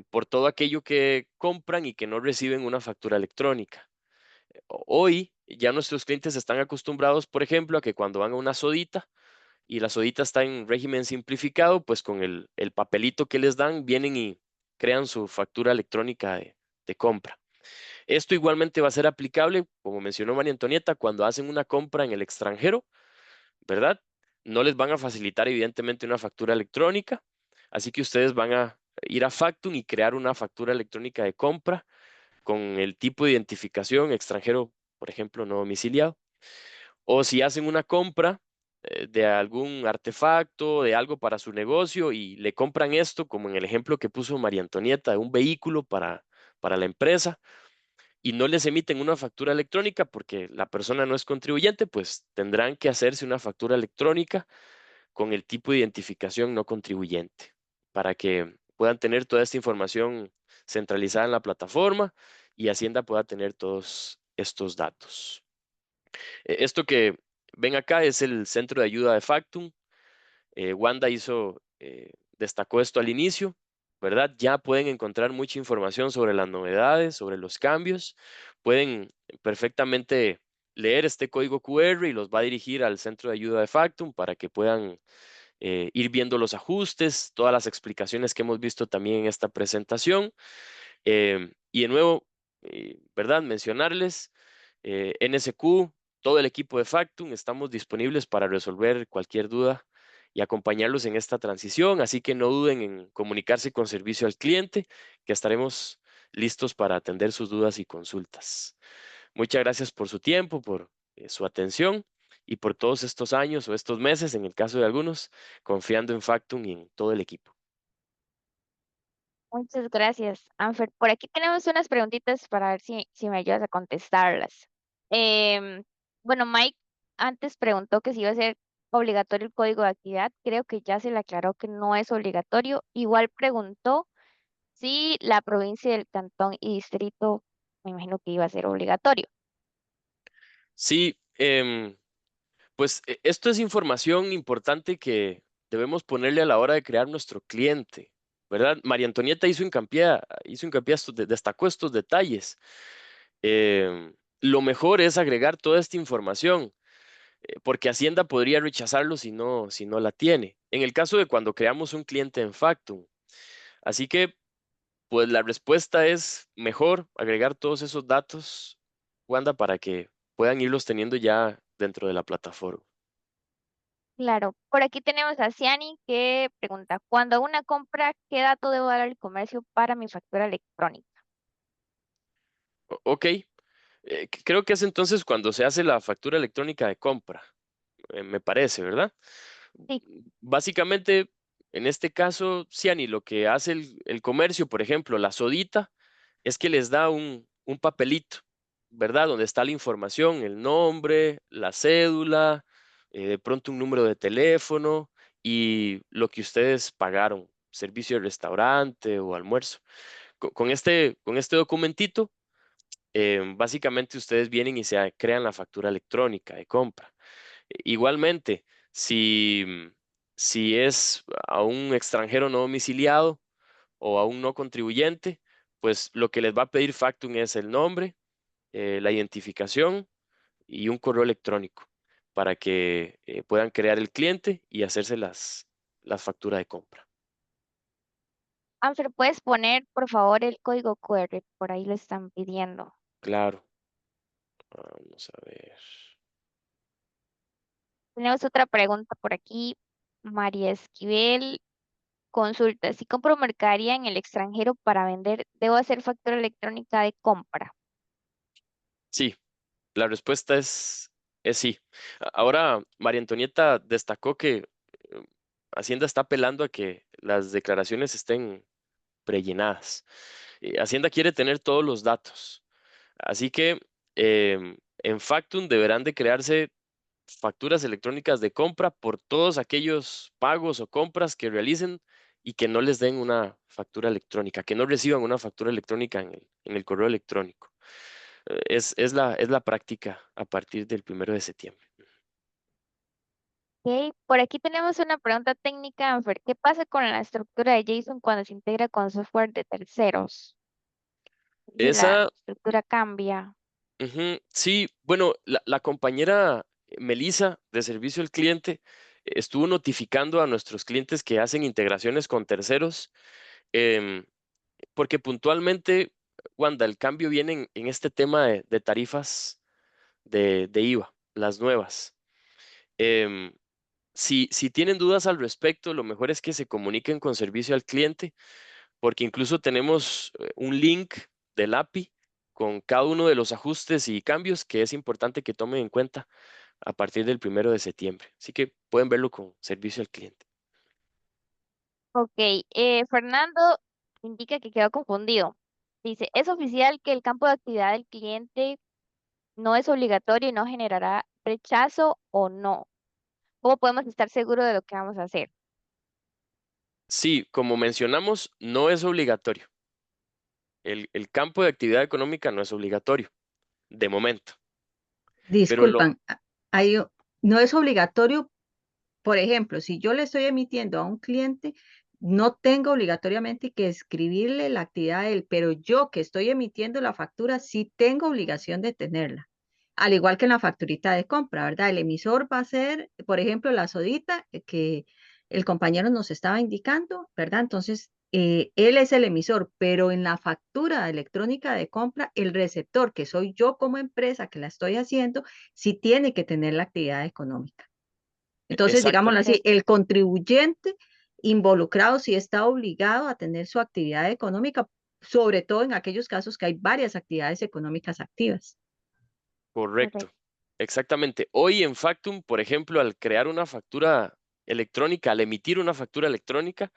por todo aquello que compran y que no reciben una factura electrónica. Hoy ya nuestros clientes están acostumbrados, por ejemplo, a que cuando van a una sodita y la sodita está en régimen simplificado, pues con el papelito que les dan, vienen y crean su factura electrónica de compra. Esto igualmente va a ser aplicable, como mencionó María Antonieta, cuando hacen una compra en el extranjero, ¿verdad? No les van a facilitar evidentemente una factura electrónica, así que ustedes van a ir a Factum y crear una factura electrónica de compra con el tipo de identificación extranjero, por ejemplo, no domiciliado. O si hacen una compra de algún artefacto, de algo para su negocio y le compran esto, como en el ejemplo que puso María Antonieta, de un vehículo para la empresa, y no les emiten una factura electrónica porque la persona no es contribuyente, pues tendrán que hacerse una factura electrónica con el tipo de identificación no contribuyente para que puedan tener toda esta información centralizada en la plataforma y Hacienda pueda tener todos estos datos. Esto que ven acá es el centro de ayuda de Factum. Wanda destacó esto al inicio, ¿verdad? Ya pueden encontrar mucha información sobre las novedades, sobre los cambios. Pueden perfectamente leer este código QR y los va a dirigir al centro de ayuda de Factum para que puedan ir viendo los ajustes, todas las explicaciones que hemos visto también en esta presentación. Y de nuevo, ¿verdad? Mencionarles, NSQ, todo el equipo de Factum, estamos disponibles para resolver cualquier duda y acompañarlos en esta transición, así que no duden en comunicarse con servicio al cliente, que estaremos listos para atender sus dudas y consultas. Muchas gracias por su tiempo, por su atención y por todos estos años o estos meses, en el caso de algunos, confiando en Factum y en todo el equipo. Muchas gracias, Anfer. Por aquí tenemos unas preguntitas para ver si me ayudas a contestarlas. Em, bueno, Mike antes preguntó que si iba a ser obligatorio el código de actividad. Creo que ya se le aclaró que no es obligatorio. Igual preguntó si la provincia, el cantón y distrito, me imagino que iba a ser obligatorio. Sí, pues esto es información importante que debemos ponerle a la hora de crear nuestro cliente, ¿verdad? María Antonieta hizo hincapié destacó estos detalles. Lo mejor es agregar toda esta información, porque Hacienda podría rechazarlo si no la tiene. En el caso de cuando creamos un cliente en Factum. Así que, pues la respuesta es mejor agregar todos esos datos, Wanda, para que puedan irlos teniendo ya dentro de la plataforma. Claro, por aquí tenemos a Ciani que pregunta, cuando hago una compra, ¿qué dato debo dar al comercio para mi factura electrónica? Ok, creo que es entonces cuando se hace la factura electrónica de compra, me parece, ¿verdad? Sí, Básicamente, en este caso, Ciani, lo que hace el comercio, por ejemplo, la sodita, es que les da un papelito, ¿verdad? Donde está la información, el nombre, la cédula, de pronto un número de teléfono y lo que ustedes pagaron, servicio de restaurante o almuerzo. Con este documentito, básicamente ustedes vienen y crean la factura electrónica de compra. Igualmente, si es a un extranjero no domiciliado o a un no contribuyente, pues lo que les va a pedir Factum es el nombre, la identificación y un correo electrónico para que puedan crear el cliente y hacerse las facturas de compra. Anfer, ¿puedes poner, por favor, el código QR? Por ahí lo están pidiendo. Claro, vamos a ver. Tenemos otra pregunta por aquí. María Esquivel consulta, si compro mercadería en el extranjero para vender, ¿debo hacer factura electrónica de compra? Sí, la respuesta es sí. Ahora, María Antonieta destacó que Hacienda está apelando a que las declaraciones estén prellenadas. Hacienda quiere tener todos los datos. Así que en Factum deberán de crearse facturas electrónicas de compra por todos aquellos pagos o compras que realicen y que no les den una factura electrónica, que no reciban una factura electrónica en el correo electrónico. Es la práctica a partir del 1 de septiembre. Ok, por aquí tenemos una pregunta técnica, Anfer. ¿Qué pasa con la estructura de JSON cuando se integra con software de terceros? Si la Esa, estructura cambia. ujú, sí, bueno, la compañera Melissa de servicio al cliente estuvo notificando a nuestros clientes que hacen integraciones con terceros, em, porque puntualmente, Wanda, el cambio viene en este tema de tarifas de IVA, las nuevas. Em, si tienen dudas al respecto, lo mejor es que se comuniquen con servicio al cliente, porque incluso tenemos un link del API con cada uno de los ajustes y cambios que es importante que tomen en cuenta a partir del 1 de septiembre. Así que pueden verlo con servicio al cliente. Ok, Fernando indica que quedó confundido. Dice, ¿es oficial que el campo de actividad del cliente no es obligatorio y no generará rechazo o no? ¿Cómo podemos estar seguros de lo que vamos a hacer? Sí, como mencionamos, no es obligatorio. El campo de actividad económica no es obligatorio, de momento. Pero Disculpan, no es obligatorio. Por ejemplo, si yo le estoy emitiendo a un cliente, no tengo obligatoriamente que escribirle la actividad a él, pero yo que estoy emitiendo la factura, sí tengo obligación de tenerla. Al igual que en la facturita de compra, ¿verdad? El emisor va a ser, por ejemplo, la sodita que el compañero nos estaba indicando, ¿verdad? Entonces, él es el emisor, pero en la factura electrónica de compra, el receptor, que soy yo como empresa que la estoy haciendo, sí tiene que tener la actividad económica. Entonces, exacto, digámoslo así, Perfecto. el contribuyente involucrado sí está obligado a tener su actividad económica, sobre todo en aquellos casos que hay varias actividades económicas activas. correcto. Perfecto. Exactamente. Hoy en Factum, por ejemplo, al crear una factura electrónica, al emitir una factura electrónica,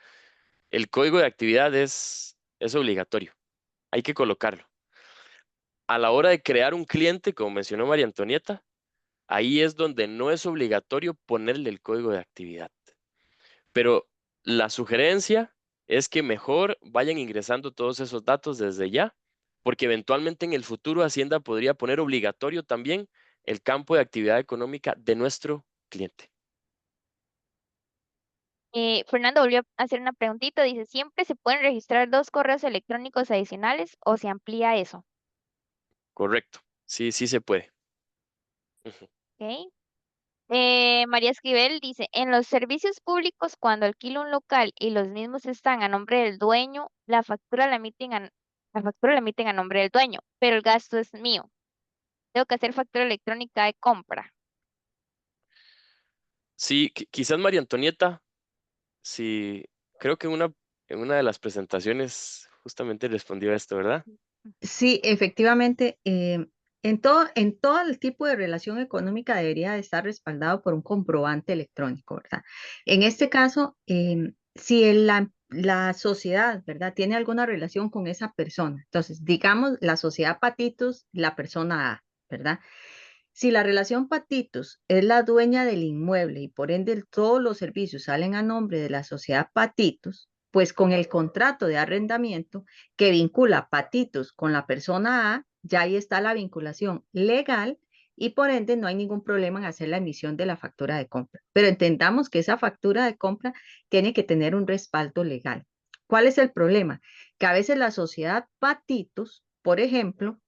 el código de actividad es obligatorio. Hay que colocarlo. A la hora de crear un cliente, como mencionó María Antonieta, ahí es donde no es obligatorio ponerle el código de actividad. Pero la sugerencia es que mejor vayan ingresando todos esos datos desde ya, porque eventualmente en el futuro Hacienda podría poner obligatorio también el campo de actividad económica de nuestro cliente. Fernando volvió a hacer una preguntita. Dice, ¿siempre se pueden registrar dos correos electrónicos adicionales o se amplía eso? Correcto. Sí, sí se puede. Ujú. Ok. María Esquivel dice, en los servicios públicos, cuando alquilo un local y los mismos están a nombre del dueño, la factura la emiten a nombre del dueño, pero el gasto es mío. Tengo que hacer factura electrónica de compra. Sí, quizás María Antonieta, sí, creo que en una de las presentaciones justamente respondió a esto, ¿verdad? Sí, efectivamente, en todo el tipo de relación económica debería de estar respaldado por un comprobante electrónico, ¿verdad? En este caso, si la sociedad, ¿verdad? Tiene alguna relación con esa persona, entonces, digamos, la sociedad Patitos, la persona A, ¿verdad? Si la relación Patitos es la dueña del inmueble y por ende todos los servicios salen a nombre de la sociedad Patitos, pues con el contrato de arrendamiento que vincula Patitos con la persona A, ya ahí está la vinculación legal y por ende no hay ningún problema en hacer la emisión de la factura de compra. Pero entendamos que esa factura de compra tiene que tener un respaldo legal. ¿Cuál es el problema? Que a veces la sociedad Patitos, por ejemplo,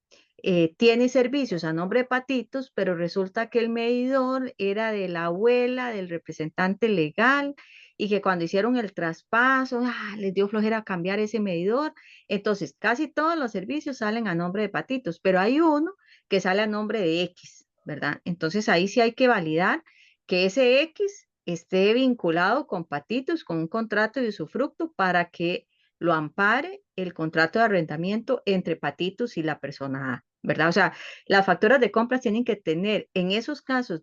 tiene servicios a nombre de Patitos, pero resulta que el medidor era de la abuela del representante legal y que cuando hicieron el traspaso, les dio flojera cambiar ese medidor. Entonces, casi todos los servicios salen a nombre de Patitos, pero hay uno que sale a nombre de X, ¿verdad? Entonces, ahí sí hay que validar que ese X esté vinculado con Patitos, con un contrato de usufructo para que lo ampare el contrato de arrendamiento entre Patitos y la persona A, ¿verdad? O sea, las facturas de compras tienen que tener en esos casos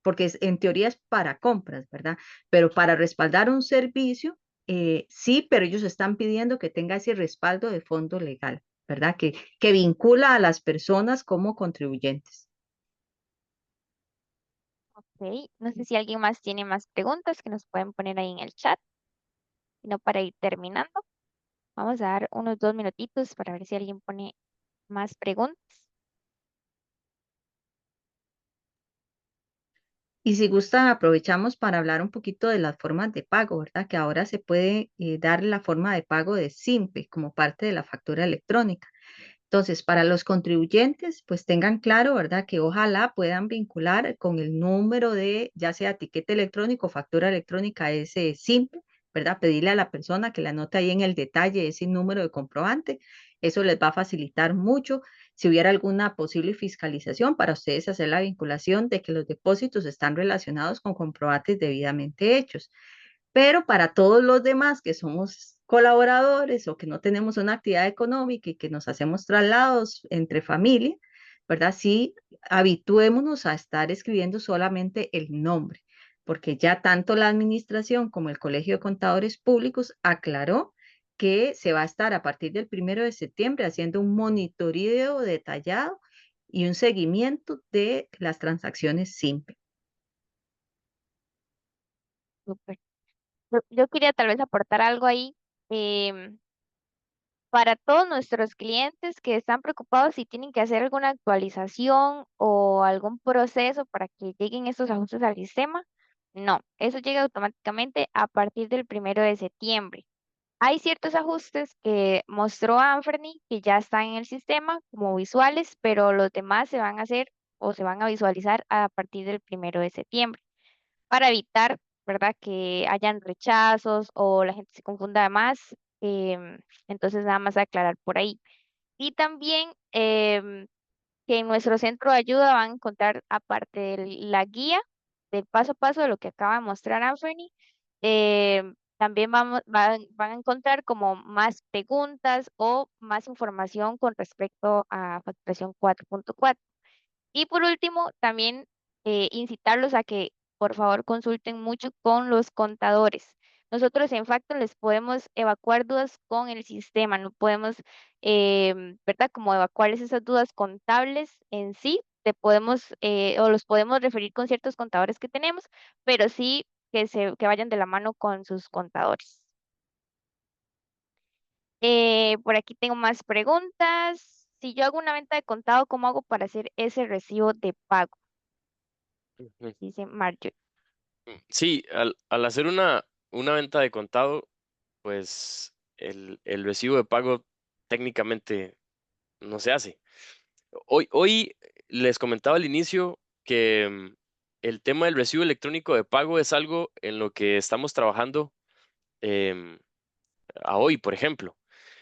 porque en teoría es para compras, ¿verdad? Pero para respaldar un servicio, sí, pero ellos están pidiendo que tenga ese respaldo de fondo legal, ¿verdad? Que vincula a las personas como contribuyentes. Ok, no sé si alguien más tiene más preguntas que nos pueden poner ahí en el chat, sino para ir terminando. Vamos a dar unos 2 minutitos para ver si alguien pone más preguntas. Y si gustan, aprovechamos para hablar un poquito de las formas de pago, ¿verdad? Que ahora se puede dar la forma de pago de SIMPE como parte de la factura electrónica. Entonces, para los contribuyentes, pues tengan claro, ¿verdad? Que ojalá puedan vincular con el número de, ya sea tiquete electrónico o factura electrónica, ese SIMPE, ¿verdad? Pedirle a la persona que le anote ahí en el detalle ese número de comprobante. Eso les va a facilitar mucho si hubiera alguna posible fiscalización para ustedes hacer la vinculación de que los depósitos están relacionados con comprobantes debidamente hechos. Pero para todos los demás que somos colaboradores o que no tenemos una actividad económica y que nos hacemos traslados entre familia, ¿verdad? Sí, habituémonos a estar escribiendo solamente el nombre, porque ya tanto la administración como el Colegio de Contadores Públicos aclaró que se va a estar a partir del 1 de septiembre haciendo un monitoreo detallado y un seguimiento de las transacciones simples. Súper. Yo quería tal vez aportar algo ahí. em, para todos nuestros clientes que están preocupados si tienen que hacer alguna actualización o algún proceso para que lleguen estos ajustes al sistema, no, eso llega automáticamente a partir del 1 de septiembre. Hay ciertos ajustes que mostró Anferni que ya están en el sistema como visuales, pero los demás se van a hacer o se van a visualizar a partir del 1 de septiembre para evitar, ¿verdad? Que hayan rechazos o la gente se confunda más. Entonces, nada más aclarar por ahí. Y también que en nuestro centro de ayuda van a encontrar, aparte de la guía del paso a paso de lo que acaba de mostrar Anthony, también van a encontrar como más preguntas o más información con respecto a facturación 4.4. Y por último, también incitarlos a que por favor consulten mucho con los contadores. Nosotros en Factor les podemos evacuar dudas con el sistema, no podemos, ¿verdad? Como evacuarles esas dudas contables en sí, te podemos o los podemos referir con ciertos contadores que tenemos, pero sí que vayan de la mano con sus contadores. Por aquí tengo más preguntas. Si yo hago una venta de contado, ¿cómo hago para hacer ese recibo de pago? Ujú. Dice Marjorie. Sí, al hacer una venta de contado, pues el recibo de pago técnicamente no se hace. Hoy les comentaba al inicio que el tema del recibo electrónico de pago es algo en lo que estamos trabajando em, a hoy, por ejemplo.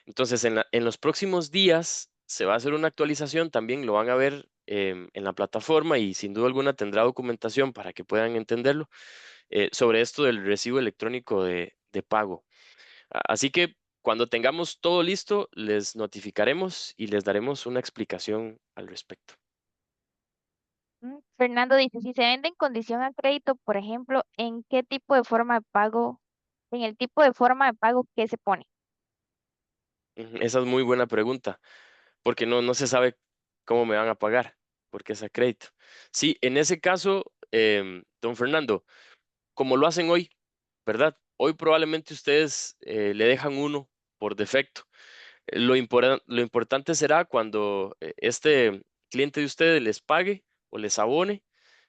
Entonces, en los próximos días se va a hacer una actualización, también lo van a ver en la plataforma y sin duda alguna tendrá documentación para que puedan entenderlo sobre esto del recibo electrónico de pago. Así que cuando tengamos todo listo, les notificaremos y les daremos una explicación al respecto. Fernando dice, si se vende en condición a crédito, por ejemplo, ¿en qué tipo de forma de pago, en el tipo de forma de pago, qué se pone? Ujú, esa es muy buena pregunta, porque no se sabe cómo me van a pagar, porque es a crédito. Sí, en ese caso, don Fernando, como lo hacen hoy, ¿verdad? Hoy probablemente ustedes le dejan uno por defecto. Lo importante será cuando este cliente de ustedes les pague o les abone,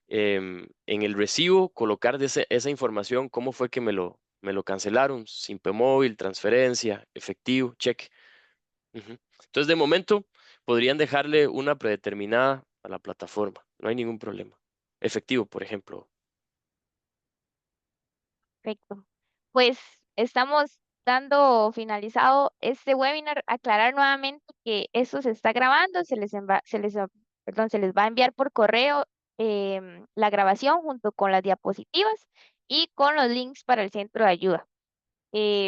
en el recibo colocar esa información, cómo fue que me lo cancelaron, Simpe móvil, transferencia, efectivo, cheque. Ujú. Entonces, de momento, podrían dejarle una predeterminada a la plataforma, no hay ningún problema. Efectivo, por ejemplo. Perfecto. Pues estamos dando finalizado este webinar. Aclarar nuevamente que esto se está grabando, perdón, se les va a enviar por correo la grabación junto con las diapositivas y con los links para el centro de ayuda.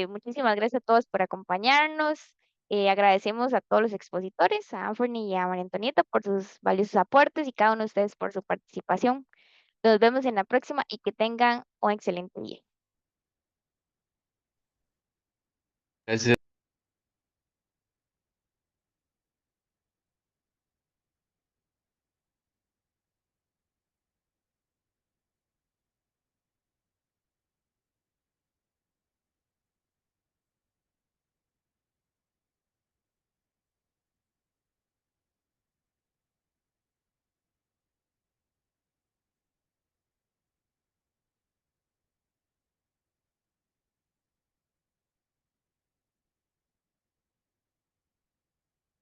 Muchísimas gracias a todos por acompañarnos. Agradecemos a todos los expositores, a Anthony y a María Antonieta por sus valiosos aportes y cada uno de ustedes por su participación. Nos vemos en la próxima y que tengan un excelente día. Gracias.